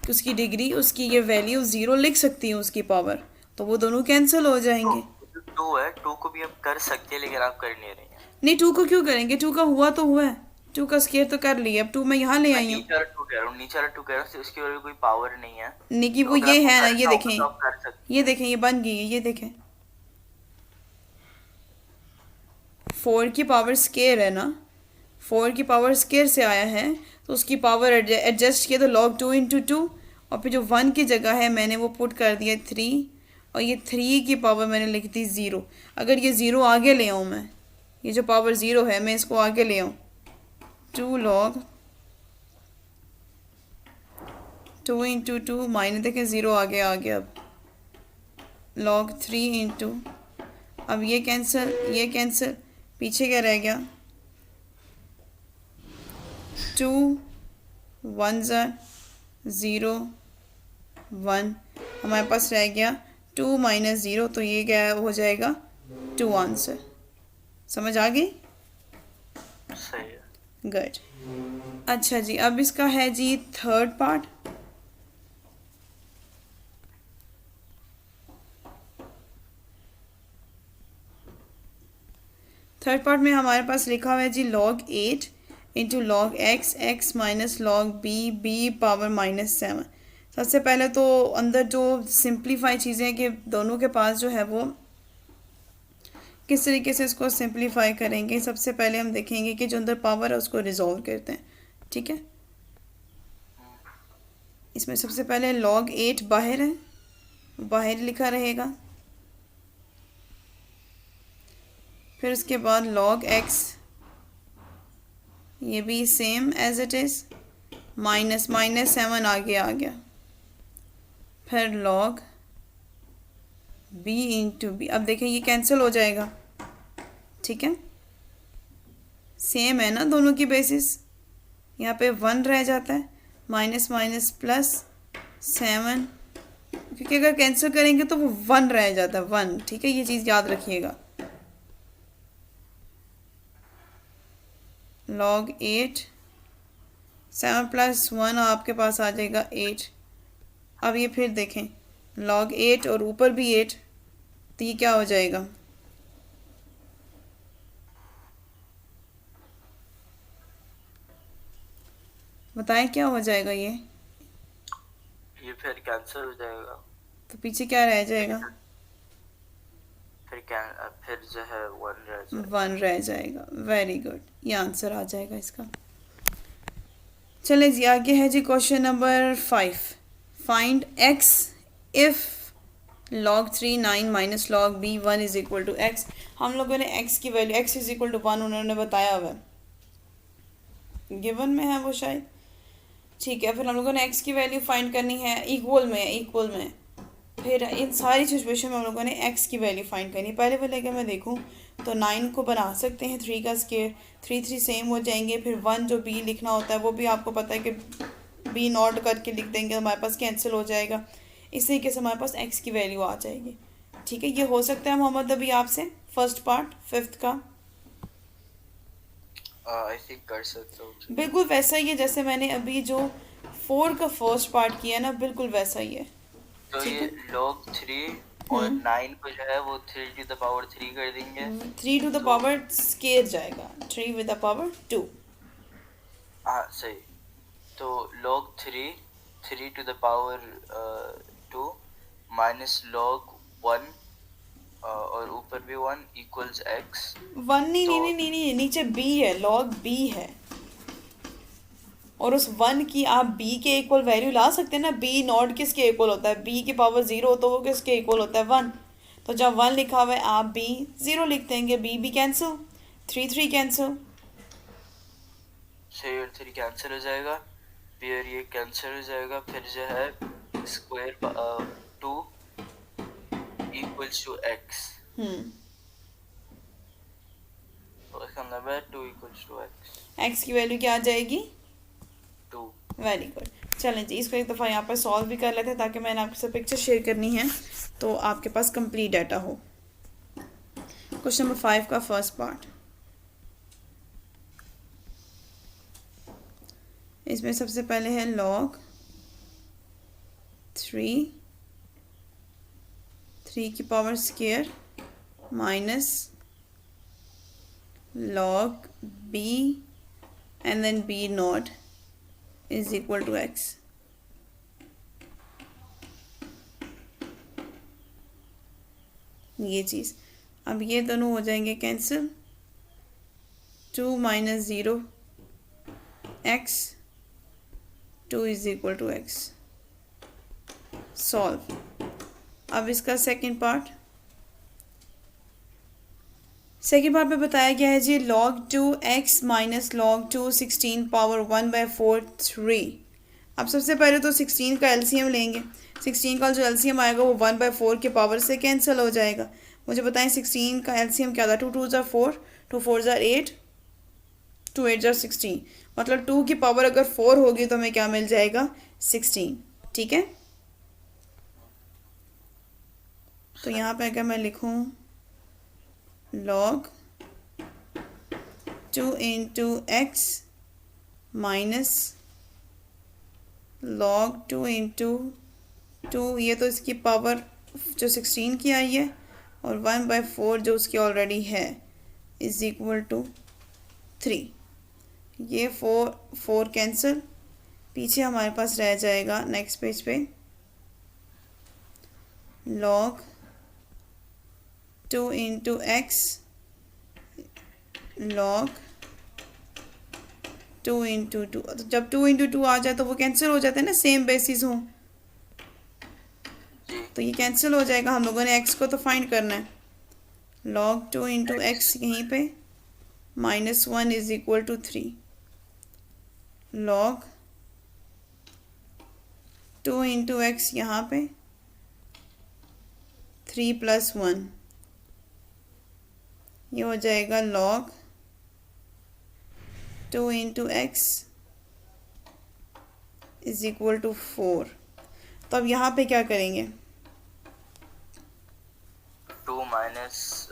उसकी डिग्री, उसकी ये वैल्यू 0 लिख सकती हूँ उसकी पावर, तो वो दोनों कैंसिल हो जाएंगे। 2 है, 2 को भी आप कर सकते हैं लेकिन आप कर नहीं रही हैं। नहीं 2 को क्यों करेंगे, 2 का हुआ तो हुआ है, 2 का स्केयर तो कर लिया, अब 2 मैं यहाँ ले आई हूँ। नीचे वाला 2 कह रहा हूँ, नीचे वाला 2 कह रहा हूँ, तो इसकी वजह कोई पावर नहीं है। नहीं कि तो वो अगर ये आपको है ना, ये करना होगा देखें, तो आप कर सकते ये देखें, ये बन गई है, ये देखें 4 की पावर स्केयर है ना, 4 की पावर स्केयर से आया है, तो उसकी पावर एडजस्ट किया तो log 2 इंटू 2, और फिर जो 1 की जगह है मैंने वो पुट कर दिया 3, और ये 3 की पावर मैंने लिख दी 0। अगर ये 0 आगे ले आऊँ मैं, ये जो पावर 0 है मैं इसको आगे ले आऊँ, 2 log 2 इंटू 2 माइनस, देखें 0 आगे आ गया, अब log 3 इंटू, अब ये कैंसिल, ये कैंसिल, पीछे क्या रह गया, 2 1 0 1, हमारे पास रह गया 2 माइनस 0, तो ये क्या हो जाएगा 2 आंसर। समझ आ गई, सही है। गुड। अच्छा जी, अब इसका है जी थर्ड पार्ट। थर्ड पार्ट में हमारे पास लिखा हुआ है जी log 8 into log x, x minus log b, b power minus 7। सबसे पहले तो अंदर जो सिंप्लीफाई चीज़ें कि दोनों के पास जो है वो किस तरीके से इसको सिंप्लीफाई करेंगे। सबसे पहले हम देखेंगे कि जो अंदर पावर है उसको रिजॉल्व करते हैं, ठीक है। इसमें सबसे पहले log 8 बाहर है, बाहर लिखा रहेगा, फिर उसके बाद log x, ये भी same as it is, minus minus 7 आगे आ गया, फिर log b इंटू बी। अब देखें ये कैंसिल हो जाएगा, ठीक है, सेम है ना दोनों की बेसिस, यहाँ पे 1 रह जाता है, माइनस माइनस प्लस 7, क्योंकि अगर कैंसिल करेंगे तो वो 1 रह जाता है, 1, ठीक है, ये चीज़ याद रखिएगा। log 8, 7 प्लस 1 आपके पास आ जाएगा 8। अब ये फिर देखें log 8 और ऊपर भी 8, तो ये क्या हो जाएगा, बताएं क्या हो जाएगा ये फिर कैंसिल हो जाएगा, तो पीछे क्या रह जाएगा, फिर जो है 1 रह जाएगा। 1 रह जाएगा, वेरी गुड, ये आंसर आ जाएगा इसका। चले जी आगे है जी question number 5, find x if log 3 9 minus log b 1 is equal to x। हम लोगों ने x की value x is equal to 1 उन्होंने बताया हुआ है, गिवन में है वो शायद, ठीक है। फिर हम लोगों ने x की वैल्यू फाइंड करनी है, इक्वल में, इक्वल में, फिर इन सारी सिचुएशन में हम लोगों ने x की वैल्यू फाइंड करनी है। पहले वाले अगर मैं देखूँ तो 9 को बना सकते हैं 3 का स्केयर, 3 3 सेम हो जाएंगे, फिर 1 जो b लिखना होता है वो भी आपको पता है कि b नॉट करके लिख देंगे, हमारे पास कैंसिल हो जाएगा, इस तरीके से हमारे पास x की वैल्यू आ जाएगी, ठीक है। ये हो सकता है मोहम्मद अभी आपसे फर्स्ट पार्ट 5th का, आई थिंक कर सकता हूँ। बिल्कुल वैसा ही है जैसे मैंने अभी जो 4 का फर्स्ट पार्ट किया ना, बिल्कुल वैसा ही है, तो ठीक ये है। log 3 और 9 को जो है वो 3 टू द पावर 3 कर देंगे। 3 टू द तो पावर स्केयर जाएगा, 3 विद द पावर 2। हाँ सही। तो log 3 3 to the power 2 minus log 1 और ऊपर भी 1 इक्वल्स x। 1 नहीं तो नहीं नहीं नहीं नहीं, नीचे b है, log b है, और उस 1 की आप b के इक्वल वैल्यू ला सकते हैं ना। b नॉट किसके इक्वल होता है? b की पावर 0, तो वो किसके इक्वल होता है? 1। तो जब 1 लिखा हुआ है आप b 0 लिख देंगे, b भी कैंसिल, 3 3 कैंसिल। सही, और 3 कैंसिल हो जाएगा, फिर ये कैंसिल हो जाएगा, फिर जो है स्क्वायर 2 इक्वल्स टू x। तो इसका मतलब है 2 इक्वल्स टू x। x की वैल्यू क्या आ जाएगी? 2। Very good. चलें जी, इसको एक दफ़ा यहाँ पर सॉल्व भी कर लेते हैं, ताकि मैंने आपके साथ पिक्चर शेयर करनी है तो आपके पास कंप्लीट डाटा हो। क्वेश्चन नंबर 5 का फर्स्ट पार्ट, इसमें सबसे पहले है log 3 की power square minus log b and then b naught is equal to x। ये चीज़, अब ये दोनों हो जाएंगे cancel, 2 minus 0 x, 2 is equal to x। Solve. अब इसका सेकंड पार्ट में बताया गया है जी log 2x minus log 2 16 power 1/4 3। अब सबसे पहले तो 16 का एलसीएम लेंगे। 16 का जो एलसीएम आएगा वो 1/4 के पावर से कैंसिल हो जाएगा। मुझे बताएं 16 का एलसीएम क्या था? 2 2 ज़ा 4, 2 4 ज़ा 8, 2 8 ज़ा 16। मतलब 2 की पावर अगर 4 होगी तो हमें क्या मिल जाएगा? 16। ठीक है, तो यहाँ पे अगर मैं लिखूँ log 2 into x minus log 2 into 2, ये तो इसकी पावर जो 16 की आई है, और 1/4 जो उसकी ऑलरेडी है इज इक्वल टू 3। ये 4 कैंसिल, पीछे हमारे पास रह जाएगा नेक्स्ट पेज पे log 2 into x log 2 into 2। जब 2 इंटू 2 आ जाए तो वो कैंसिल हो जाते हैं ना, सेम बेसिस हों तो ये कैंसिल हो जाएगा। हम लोगों ने x को तो फाइंड करना है। log 2 इंटू x यहीं पे minus 1 is equal to 3। log 2 into x यहाँ पे 3 प्लस 1, ये हो जाएगा log 2 into x is equal to 4। तो अब यहाँ पे क्या करेंगे? 2 माइनस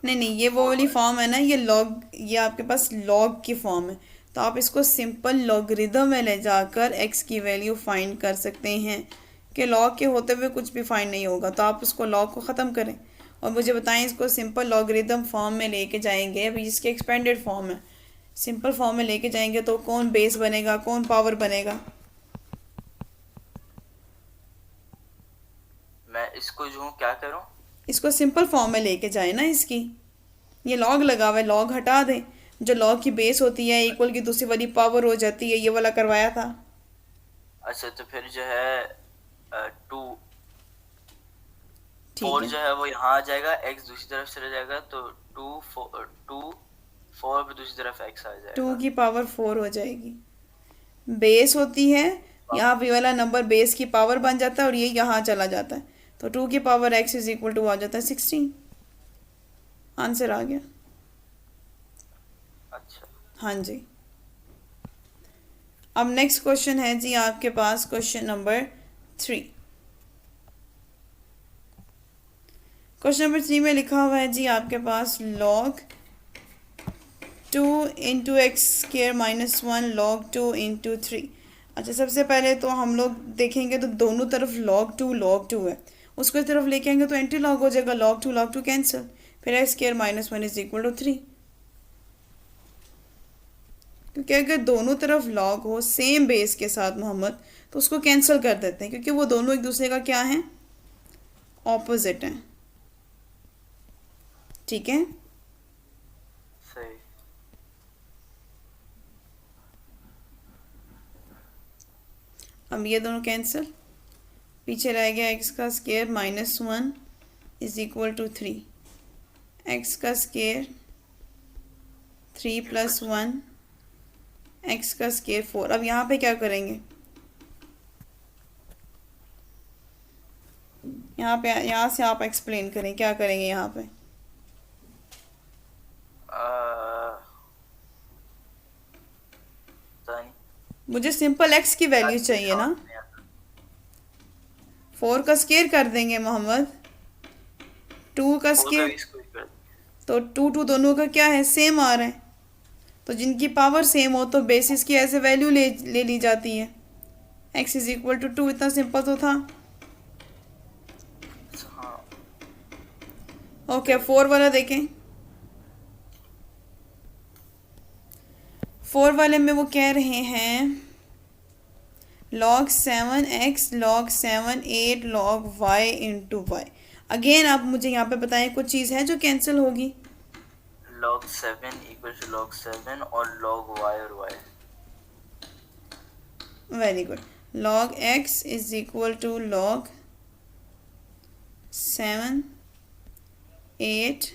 नहीं, ये वो वाली फॉर्म है ना, ये लॉग, ये आपके पास लॉग की फॉर्म है, तो आप इसको सिंपल लॉगरिदम में ले जाकर x की वैल्यू फाइंड कर सकते हैं। कि लॉग के होते हुए कुछ भी फाइंड नहीं होगा, तो आप उसको लॉग को ख़त्म करें और मुझे बताएं इसको सिंपल लॉगरिदम फॉर्म में लेके जाएंगे। अभी इसके एक्सपेंडेड फॉर्म है, सिंपल फॉर्म में लेके जाएंगे तो कौन बेस बनेगा, कौन पावर बनेगा? मैं इसको जो क्या करूं? इसको सिंपल फॉर्म में लेके जाए ना इसकी। ये लॉग लगा हुआ है, लॉग हटा दें, जो लॉग की बेस होती है इक्वल की दूसरी वाली पावर हो जाती है, ये वाला करवाया था। अच्छा, तो फिर जो है 2 ठीक 4 है, जो है वो यहाँ आ जाएगा, x दूसरी तरफ चला जाएगा, तो 2 4 पे दूसरी तरफ x आ 2 जाएगा। की पावर 4 हो जाएगी। बेस होती है, यहाँ पे वाला नंबर बेस की पावर बन जाता है और ये यहाँ चला जाता है, तो 2 की power x is equal to आ जाता है 16। आंसर आ गया। अच्छा, हाँ जी। अब नेक्स्ट क्वेश्चन है जी आपके पास क्वेश्चन नंबर 3। क्वेश्चन नंबर 3 में लिखा हुआ है जी आपके पास log 2 into x square minus 1 log 2 into 3। अच्छा, सबसे पहले तो हम लोग देखेंगे तो दोनों तरफ log 2 है, उसको इस तरफ लेके आएंगे तो एंटी लॉग हो जाएगा, log 2 कैंसिल, फिर x square minus 1 is equal to 3। क्योंकि अगर दोनों तरफ लॉग हो सेम बेस के साथ मोहम्मद, तो उसको कैंसिल कर देते हैं, क्योंकि वो दोनों एक दूसरे का क्या है, ऑपोजिट हैं। ठीक है, सही। अब ये दोनों कैंसिल, पीछे रह गया एक्स का square minus 1 is equal to 3, x का स्क्वायर 3 प्लस 1, एक्स का स्क्वायर 4। अब यहाँ पे क्या करेंगे, यहाँ से आप एक्सप्लेन करें क्या करेंगे यहाँ पे। पता नहीं। मुझे सिंपल एक्स की वैल्यू चाहिए ना, 4 का स्क्वायर कर देंगे मोहम्मद, 2 का स्क्वायर, इसको ही कर। तो 2 दोनों का क्या है, सेम आ रहा है, तो जिनकी पावर सेम हो तो बेसिस की ऐसे वैल्यू ले ली जाती है। x इज इक्वल टू 2, इतना सिंपल तो था। हाँ। ओके, 4 वाला देखें। 4 वाले में वो कह रहे हैं log 7x log 7 8 log y into y. Again आप मुझे यहाँ पे बताएं कुछ चीज़ है जो कैंसिल होगी। log 7 इक्वल टू log 7 और log y और y। Very good. log x is equal to log 7 8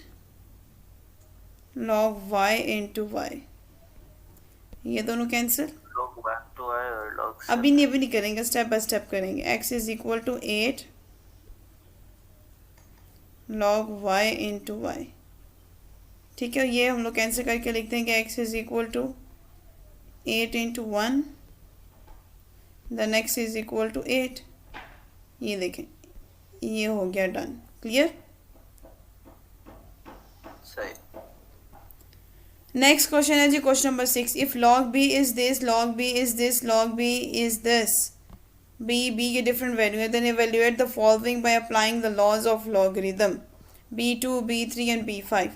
log y into y, ये दोनों कैंसिल। log 1 to y और log 7। अभी नहीं करेंगे, स्टेप बाय स्टेप करेंगे। x is equal to 8 log y into y. ठीक है, ये हम लोग कैंसिल करके लिखते हैं कि x is equal to 8 into 1, then x is equal to 8। ये देखें, ये हो गया डन। क्लियर। सही। नेक्स्ट क्वेश्चन है जी question number 6। If log b is this, log b is this, log b is this, b के डिफरेंट वैल्यू है, then evaluate the following by applying the laws of logarithm b2 b3 and b5।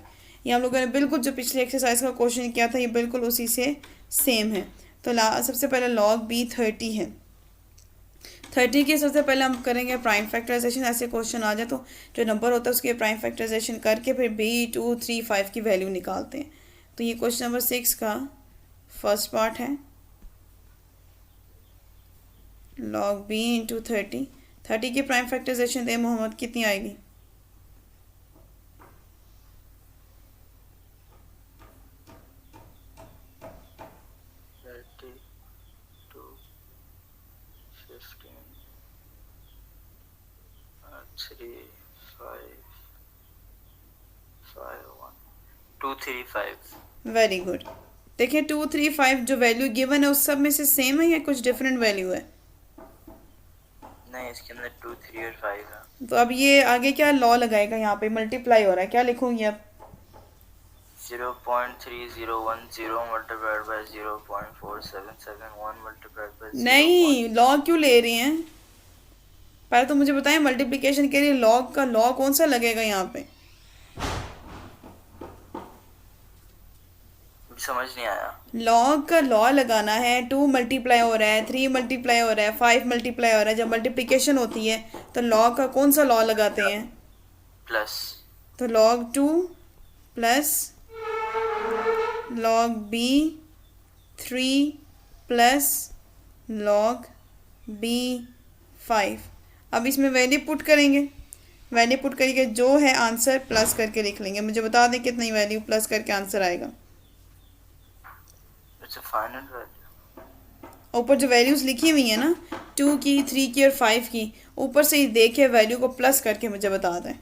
ये हम लोगों ने बिल्कुल जो पिछले exercise का क्वेश्चन किया था, ये बिल्कुल उसी से सेम है। तो सबसे पहले log b 30 है। 30 के सबसे पहले हम करेंगे प्राइम फैक्टराइजेशन। ऐसे क्वेश्चन आ जाए तो जो नंबर होता है उसके प्राइम फैक्टराइजेशन करके फिर b2 3 5 की वैल्यू निकालते हैं। तो ये क्वेश्चन नंबर 6 का फर्स्ट पार्ट है। log b इंटू 30 की प्राइम फैक्टराइजेशन दे मोहम्मद, कितनी आएगी? Very good. देखिए 2 3 5 जो वैल्यू गिवन है उस सब में से सेम है या कुछ डिफरेंट वैल्यू है? नहीं, इसके अंदर 2 3 और 5 है। तो अब ये आगे क्या लॉ लगाएगा, यहाँ पे मल्टीप्लाई हो रहा है, क्या लिखूंगी अब? 0.3010 multiplied by 0.4771 multiplied by 0. नहीं, लॉ क्यों ले रही हैं? पहले तो मुझे बताएं मल्टीप्लिकेशन के लिए लॉग का लॉ कौन सा लगेगा यहाँ पे? समझ नहीं आया। लॉग का लॉ लगाना है। 2 मल्टीप्लाई हो रहा है, 3 मल्टीप्लाई हो रहा है, 5 मल्टीप्लाई हो रहा है। जब मल्टीप्लिकेशन होती है तो लॉग का कौन सा लॉ लगाते हैं? प्लस। तो log 2 plus log b 3 plus log b 5। अब इसमें वैल्यू पुट करेंगे, वैल्यू पुट करके जो है आंसर प्लस करके लिख लेंगे। मुझे बता दें कितनी वैल्यू प्लस करके आंसर आएगा। फाइनल वैल्यू ऊपर जो वैल्यूज लिखी हुई है ना, 2 की 3 की और 5 की, ऊपर से ही देखे वैल्यू को प्लस करके मुझे बता दें।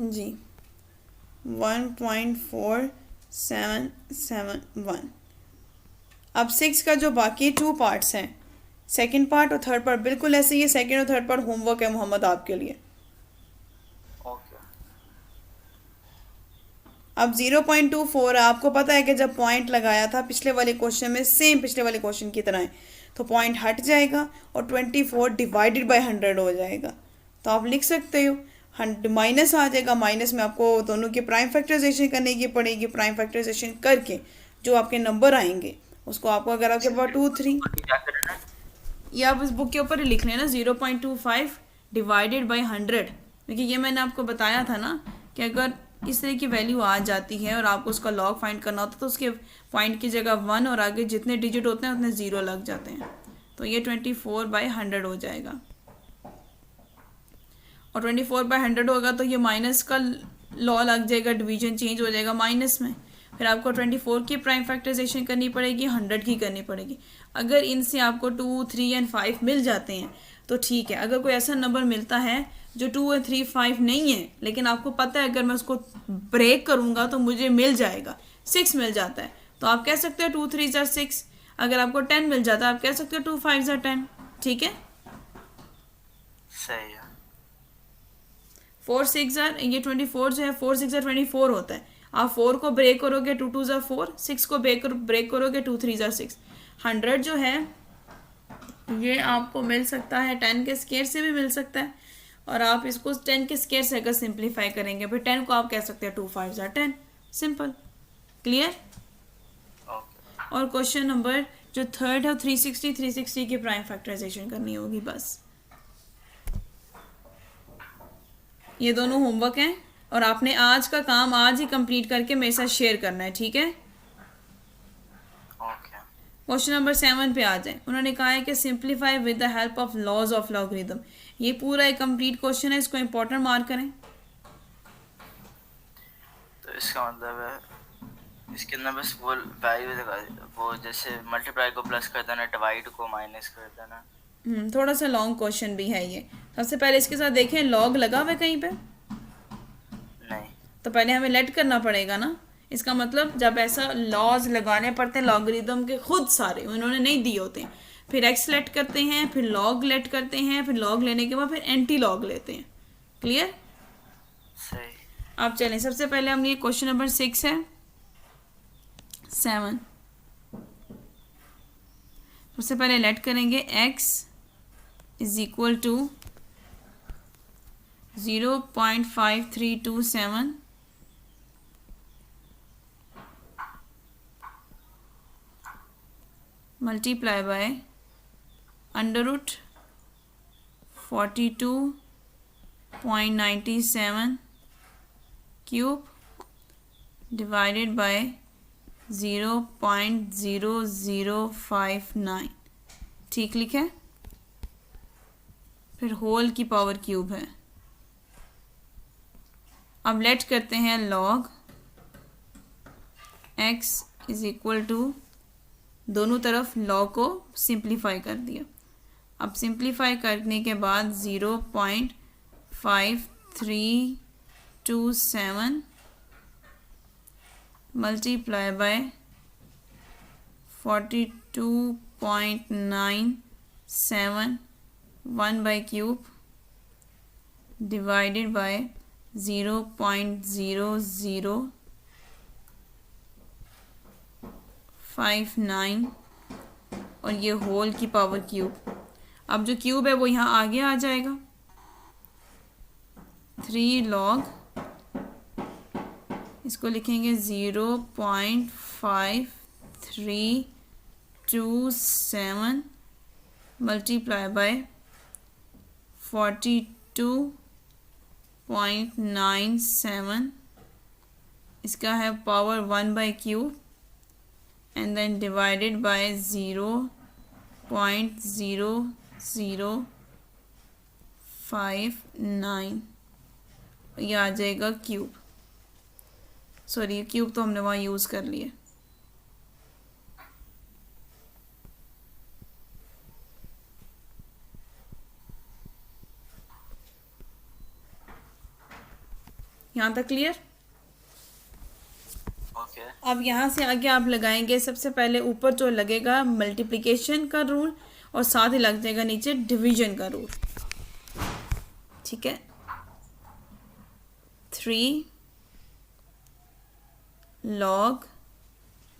जी 1.4771। अब 6 का जो बाकी 2 पार्ट्स हैं, सेकंड पार्ट और थर्ड पार्ट बिल्कुल ऐसे ही है, सेकंड और थर्ड पार्ट होमवर्क है मोहम्मद आपके लिए। ओके। अब 0.24 आपको पता है कि जब पॉइंट लगाया था पिछले वाले क्वेश्चन में, सेम पिछले वाले क्वेश्चन की तरह है, तो पॉइंट हट जाएगा और 24 डिवाइडेड बाय 100 हो जाएगा। तो आप लिख सकते हो माइनस आ जाएगा, माइनस में आपको दोनों की प्राइम फैक्टराइजेशन करने की पड़ेगी। प्राइम फैक्टराइजेशन करके जो आपके नंबर आएंगे उसको आपको, अगर आपके पास 2 3, बाकी क्या करना है? ये आप इस बुक के ऊपर ही लिख लेना 0.25 डिवाइडेड बाई 100, क्योंकि ये मैंने आपको बताया था ना कि अगर इस तरह की वैल्यू आ जाती है और आपको उसका लॉग फाइंड करना होता है तो उसके पॉइंट की जगह 1 और आगे जितने डिजिट होते हैं उतने ज़ीरो लग जाते हैं। तो ये 24/100 हो जाएगा, और 24/100 होगा तो ये माइनस का लॉ लग जाएगा, डिवीजन चेंज हो जाएगा माइनस में। फिर आपको 24 की प्राइम फैक्टराइजेशन करनी पड़ेगी, 100 की करनी पड़ेगी। अगर इनसे आपको 2 3 एंड 5 मिल जाते हैं तो ठीक है। अगर कोई ऐसा नंबर मिलता है जो 2 और 3 5 नहीं है, लेकिन आपको पता है अगर मैं उसको ब्रेक करूँगा तो मुझे मिल जाएगा, 6 मिल जाता है, तो आप कह सकते हो 2 3 ज़ा 6। अगर आपको 10 मिल जाता है आप कह सकते हो 2 5 ज़ा 10। ठीक है, सही है। 4 6 ज़ा ये 24 जो है, 4 6 ज़ा 24 होता है। आप 4 को ब्रेक करोगे 2 2 ज़ा 4, 6 को ब्रेक करोगे 2 3 ज़ा 6। 100 जो है ये आपको मिल सकता है 10 के स्केयर से भी मिल सकता है, और आप इसको 10 के स्केयर से अगर सिंप्लीफाई करेंगे फिर 10 को आप कह सकते हैं 2 5 ज़ा 10। Simple, clear. ओके। और क्वेश्चन नंबर जो थर्ड है 360 की प्राइम फैक्टराइजेशन करनी होगी बस। ये दोनों होमवर्क हैं और आपने आज का काम आज ही कंप्लीट करके मेरे साथ शेयर करना है, ठीक है। ओके। क्वेश्चन नंबर 7 पे आ जाए। उन्होंने कहा है कि simplify with the help of laws of logarithm. ये पूरा एक कंप्लीट क्वेश्चन है, इसको इंपॉर्टेंट मार्क करें। तो इसका मतलब है इसके अंदर बस वो वैल्यू लगा, वो जैसे मल्टीप्लाई को प्लस कर देना, डिवाइड को माइनस कर देना। थोड़ा सा लॉन्ग क्वेश्चन भी है ये। सबसे पहले इसके साथ देखें लॉग लगा हुआ है कहीं पे, नहीं। तो पहले हमें लेट करना पड़ेगा ना। इसका मतलब जब ऐसा लॉज लगाने पड़ते हैं लॉगरिदम के खुद सारे, उन्होंने नहीं दिए होते हैं, फिर एक्स लेट करते हैं, फिर लॉग लेट करते हैं, फिर लॉग लेने के बाद फिर एंटी लॉग लेते हैं। क्लियर। सही। आप चलें, सबसे पहले हम ये क्वेश्चन नंबर 6 है 7। सबसे पहले लेट करेंगे x is equal to 0.5327 multiply by under root 42.97 cube divided by 0.0059। ठीक लिखा है। फिर होल की पावर क्यूब है। अब लेट करते हैं log x is equal to, दोनों तरफ लॉग को सिंप्लीफाई कर दिया। अब सिंप्लीफाई करने के बाद 0.5327 multiply bye 42.97 1 by cube divided by 0.0059 और ये होल की पावर क्यूब। अब जो क्यूब है वो यहाँ आगे आ जाएगा। 3 लॉग, इसको लिखेंगे 0.5327 मल्टीप्लाई बाय 42.97, इसका है power 1 by cube and then divided by 0.0059, ये आ जाएगा क्यूब। सॉरी, क्यूब तो हमने वहाँ यूज़ कर लिया। यहाँ तक क्लियर। ओके। अब यहाँ से आगे आप लगाएंगे सबसे पहले ऊपर जो लगेगा मल्टीप्लिकेशन का रूल और साथ ही लग जाएगा नीचे डिवीजन का रूल, ठीक है। 3 log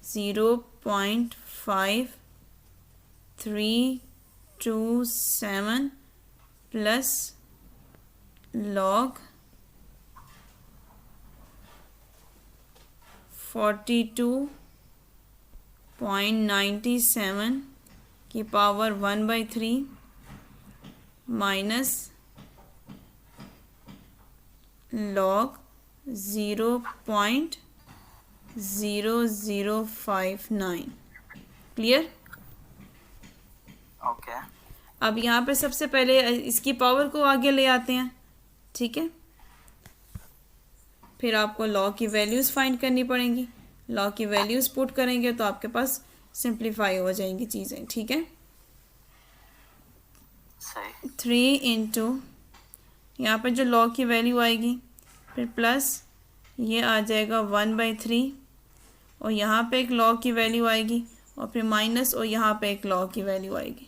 0.5327 प्लस log 42.97 की power 1/3 minus log 0.0059। Clear? Okay. अब यहाँ पे सबसे पहले इसकी पावर को आगे ले आते हैं, ठीक है। फिर आपको log की वैल्यूज़ फाइंड करनी पड़ेंगी। log की वैल्यूज़ पुट करेंगे तो आपके पास सिंप्लीफाई हो जाएंगी चीज़ें, ठीक है। सही। 3 इंटू यहाँ पर जो log की वैल्यू आएगी, फिर प्लस ये आ जाएगा 1/3 और यहाँ पे एक log की वैल्यू आएगी और फिर माइनस और यहाँ पे एक log की वैल्यू आएगी।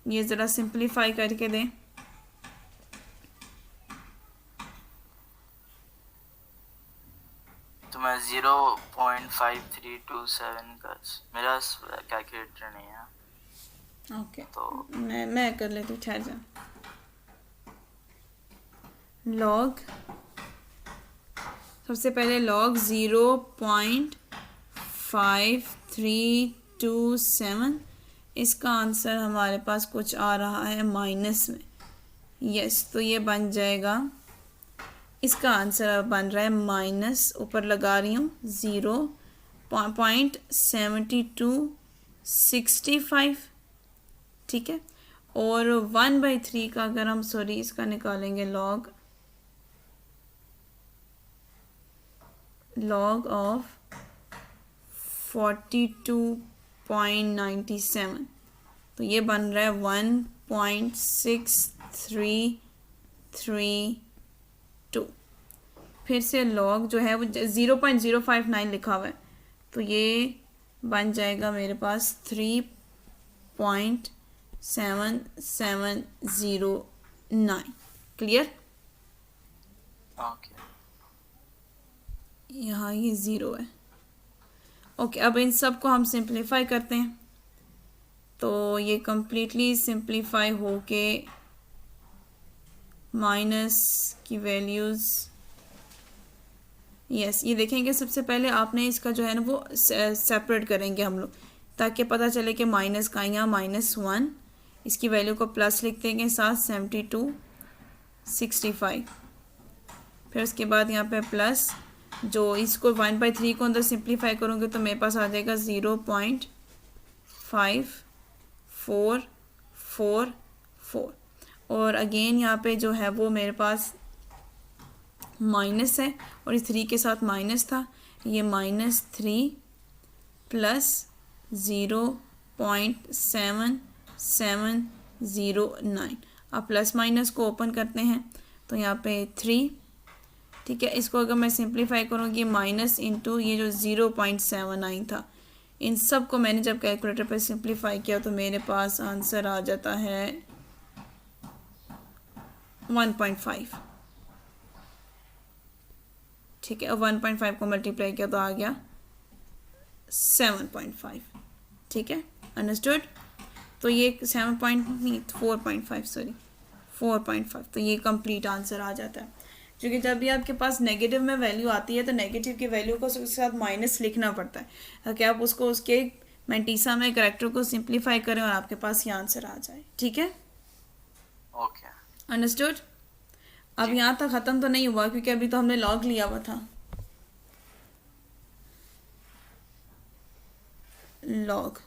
ये ज़रा सिंप्लीफाई करके दें। तो मैं 0.5327 का, मेरा कैलकुलेटर नहीं है। ओके तो मैं कर लेती हूँ, ठहर जा। log सबसे पहले log 0.5327, इसका आंसर हमारे पास कुछ आ रहा है माइनस में। यस, तो ये बन जाएगा, इसका आंसर बन रहा है माइनस, ऊपर लगा रही हूँ 0.7265, ठीक है। और 1/3 का अगर हम इसका निकालेंगे log ऑफ 42.97, तो ये बन रहा है 1.6332। फिर से log जो है वो 0.059 लिखा हुआ है, तो ये बन जाएगा मेरे पास 3.7709। क्लियर? ओके। यहाँ ये 0 है। ओके, अब इन सब को हम सिंप्लीफाई करते हैं, तो ये कम्प्लीटली सिंप्लीफाई होके माइनस की वैल्यूज़, यस, ये देखेंगे। सबसे पहले आपने इसका जो है ना वो सेपरेट करेंगे हम लोग, ताकि पता चले कि माइनस का, यहाँ -1, इसकी वैल्यू को प्लस लिख देंगे साथ 7265। फिर उसके बाद यहाँ पे प्लस, जो इसको 1/3 को अंदर सिंप्लीफाई करूँगी तो मेरे पास आ जाएगा 0.5444। और अगेन यहाँ पे जो है वो मेरे पास माइनस है और इस 3 के साथ माइनस था, ये -3 प्लस 0.7709। अब प्लस माइनस को ओपन करते हैं तो यहाँ पे 3, ठीक है। इसको अगर मैं सिंप्लीफाई करूँगी माइनस इंटू ये जो 0.79 था, इन सब को मैंने जब कैलकुलेटर पे सिंप्लीफाई किया तो मेरे पास आंसर आ जाता है 1.5, ठीक है। और 1.5 को मल्टीप्लाई किया तो आ गया 7.5, ठीक है। अंडरस्टूड? तो ये 4.5, तो ये कंप्लीट आंसर आ जाता है। क्योंकि जब भी आपके पास नेगेटिव में वैल्यू आती है तो नेगेटिव की वैल्यू को उसके साथ माइनस लिखना पड़ता है, ताकि आप उसको उसके मैंटीसा में करेक्टर को सिंप्लीफाई करें और आपके पास ये आंसर आ जाए, ठीक है। Okay, understood? अब यहाँ तक ख़त्म तो नहीं हुआ, क्योंकि अभी तो हमने लॉग लिया हुआ था। लॉग,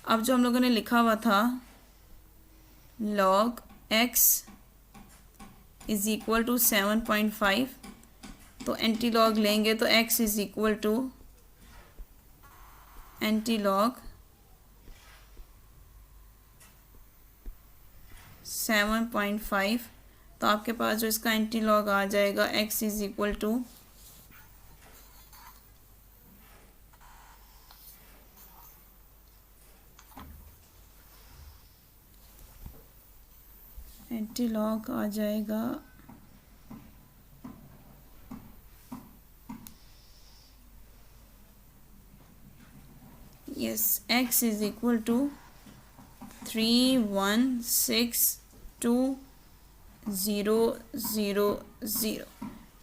अब जो हम लोगों ने लिखा हुआ था log x is equal to 7.5, तो एंटी लॉग लेंगे तो x is equal to anti log 7.5, तो आपके पास जो इसका एंटी लॉग आ जाएगा x is equal to anti log आ जाएगा yes x is equal to 3162000।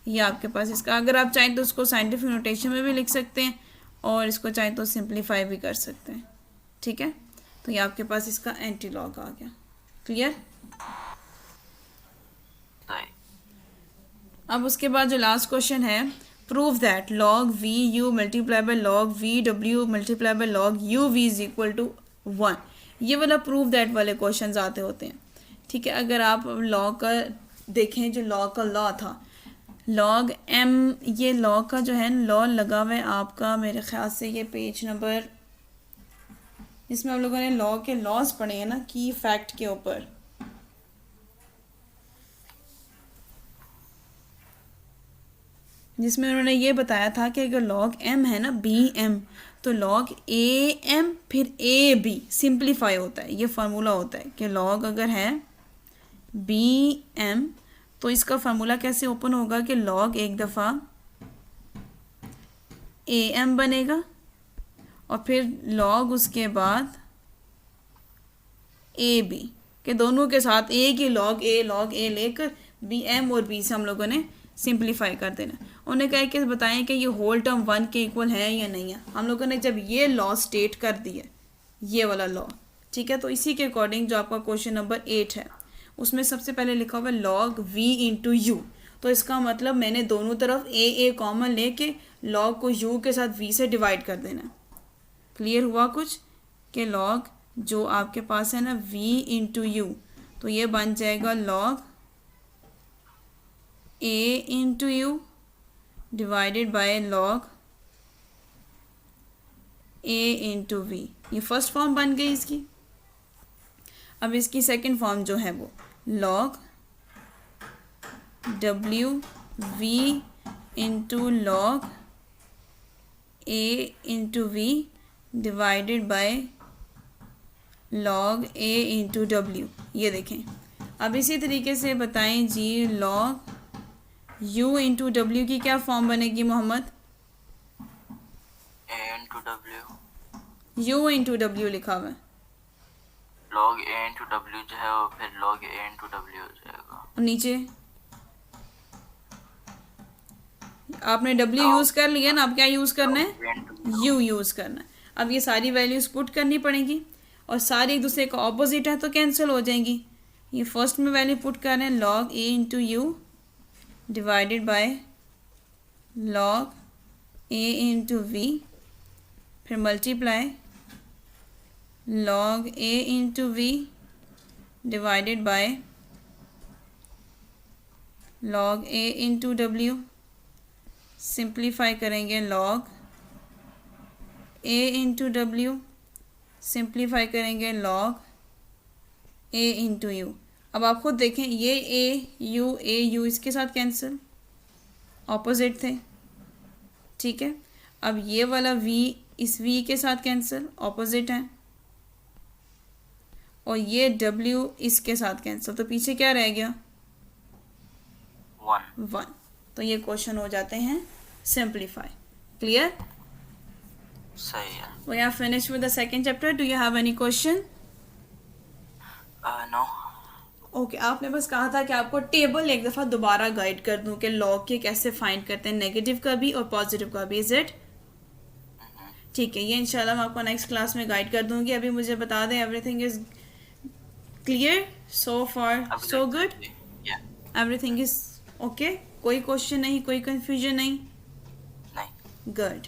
ये आपके पास इसका, अगर आप चाहें तो उसको साइंटिफिक नोटेशन में भी लिख सकते हैं और इसको चाहें तो सिंप्लीफाई भी कर सकते हैं, ठीक है। तो ये आपके पास इसका एंटी लॉग आ गया। क्लियर? अब उसके बाद जो लास्ट क्वेश्चन है, prove that log v u multiply by log v w multiply by log u v is equal to 1। ये वाला प्रूव दैट वाले क्वेश्चंस आते होते हैं, ठीक है। अगर आप लॉ का देखें, जो लॉ का लॉ था log m, ये लॉ का जो है लॉ लगा हुआ है आपका, मेरे ख्याल से ये पेज नंबर, इसमें हम लोगों ने लॉ के लॉज पढ़े हैं ना, की फैक्ट के ऊपर। जिसमें उन्होंने ये बताया था कि अगर log m है ना bm, तो log am फिर ab सिंप्लीफाई होता है। ये फार्मूला होता है कि log अगर है bm तो इसका फार्मूला कैसे ओपन होगा कि log एक दफ़ा am बनेगा और फिर log उसके बाद ab, के दोनों के साथ एक ही log a लेकर bm और b से हम लोगों ने सिंप्लीफाई कर देना। उन्हें कह के बताएं कि ये होल टर्म 1 के इक्वल है या नहीं है। हम लोगों ने जब ये लॉ स्टेट कर दिया, ये वाला लॉ, ठीक है, तो इसी के अकॉर्डिंग जो आपका क्वेश्चन नंबर 8 है उसमें सबसे पहले लिखा हुआ है log v इंटू यू। तो इसका मतलब मैंने दोनों तरफ a कॉमन लेके log को u के साथ v से डिवाइड कर देना। क्लियर हुआ कुछ? कि log जो आपके पास है ना v इंटू यू, तो ये बन जाएगा log a into you divided by log a into v। ये फर्स्ट फॉर्म बन गई इसकी। अब इसकी सेकंड फॉर्म जो है वो log w v into log a into v divided by log a into w। ये देखें। अब इसी तरीके से बताएं जी log u इंटू डब्ल्यू की क्या फॉर्म बनेगी मोहम्मद? a इंटू डब्ल्यू, u इंटू डब्ल्यू लिखा हुआ है। log a इंटू डब्ल्यू जो है वो फिर log a इंटू डब्ल्यू हो जाएगा। और नीचे आपने w यूज़ कर लिया ना, अब क्या यूज़ करना है? u यूज़ करना है। अब ये सारी वैल्यूज़ पुट करनी पड़ेंगी और सारी एक दूसरे का ऑपोजिट है तो कैंसिल हो जाएंगी। ये फर्स्ट में वैल्यू पुट कर रहे हैं log a into you divided by log a into v, फिर multiply log a into v divided by log a into w, simplify करेंगे log a into w, simplify करेंगे log a इंटू u। अब आप खुद देखें, ये a u इसके साथ कैंसिल, ऑपोजिट थे, ठीक है। अब ये वाला v इस v के साथ कैंसिल, ऑपोजिट है, और ये w इसके साथ कैंसिल, तो पीछे क्या रह गया? 1। तो ये क्वेश्चन हो जाते हैं सिंप्लीफाई। क्लियर? सही है। We are finished with the second chapter. Do you have any question? No. Okay, आपने बस कहा था कि आपको टेबल एक दफ़ा दोबारा गाइड कर दूं कि लॉग के कैसे फाइंड करते हैं, नेगेटिव का भी और पॉजिटिव का भी। Is it? ठीक है, ये इंशाल्लाह मैं आपको नेक्स्ट क्लास में गाइड कर दूंगी। अभी मुझे बता दें, everything is clear so far, so good? Everything is okay? कोई क्वेश्चन नहीं, कोई कंफ्यूजन नहीं? नहीं। गुड।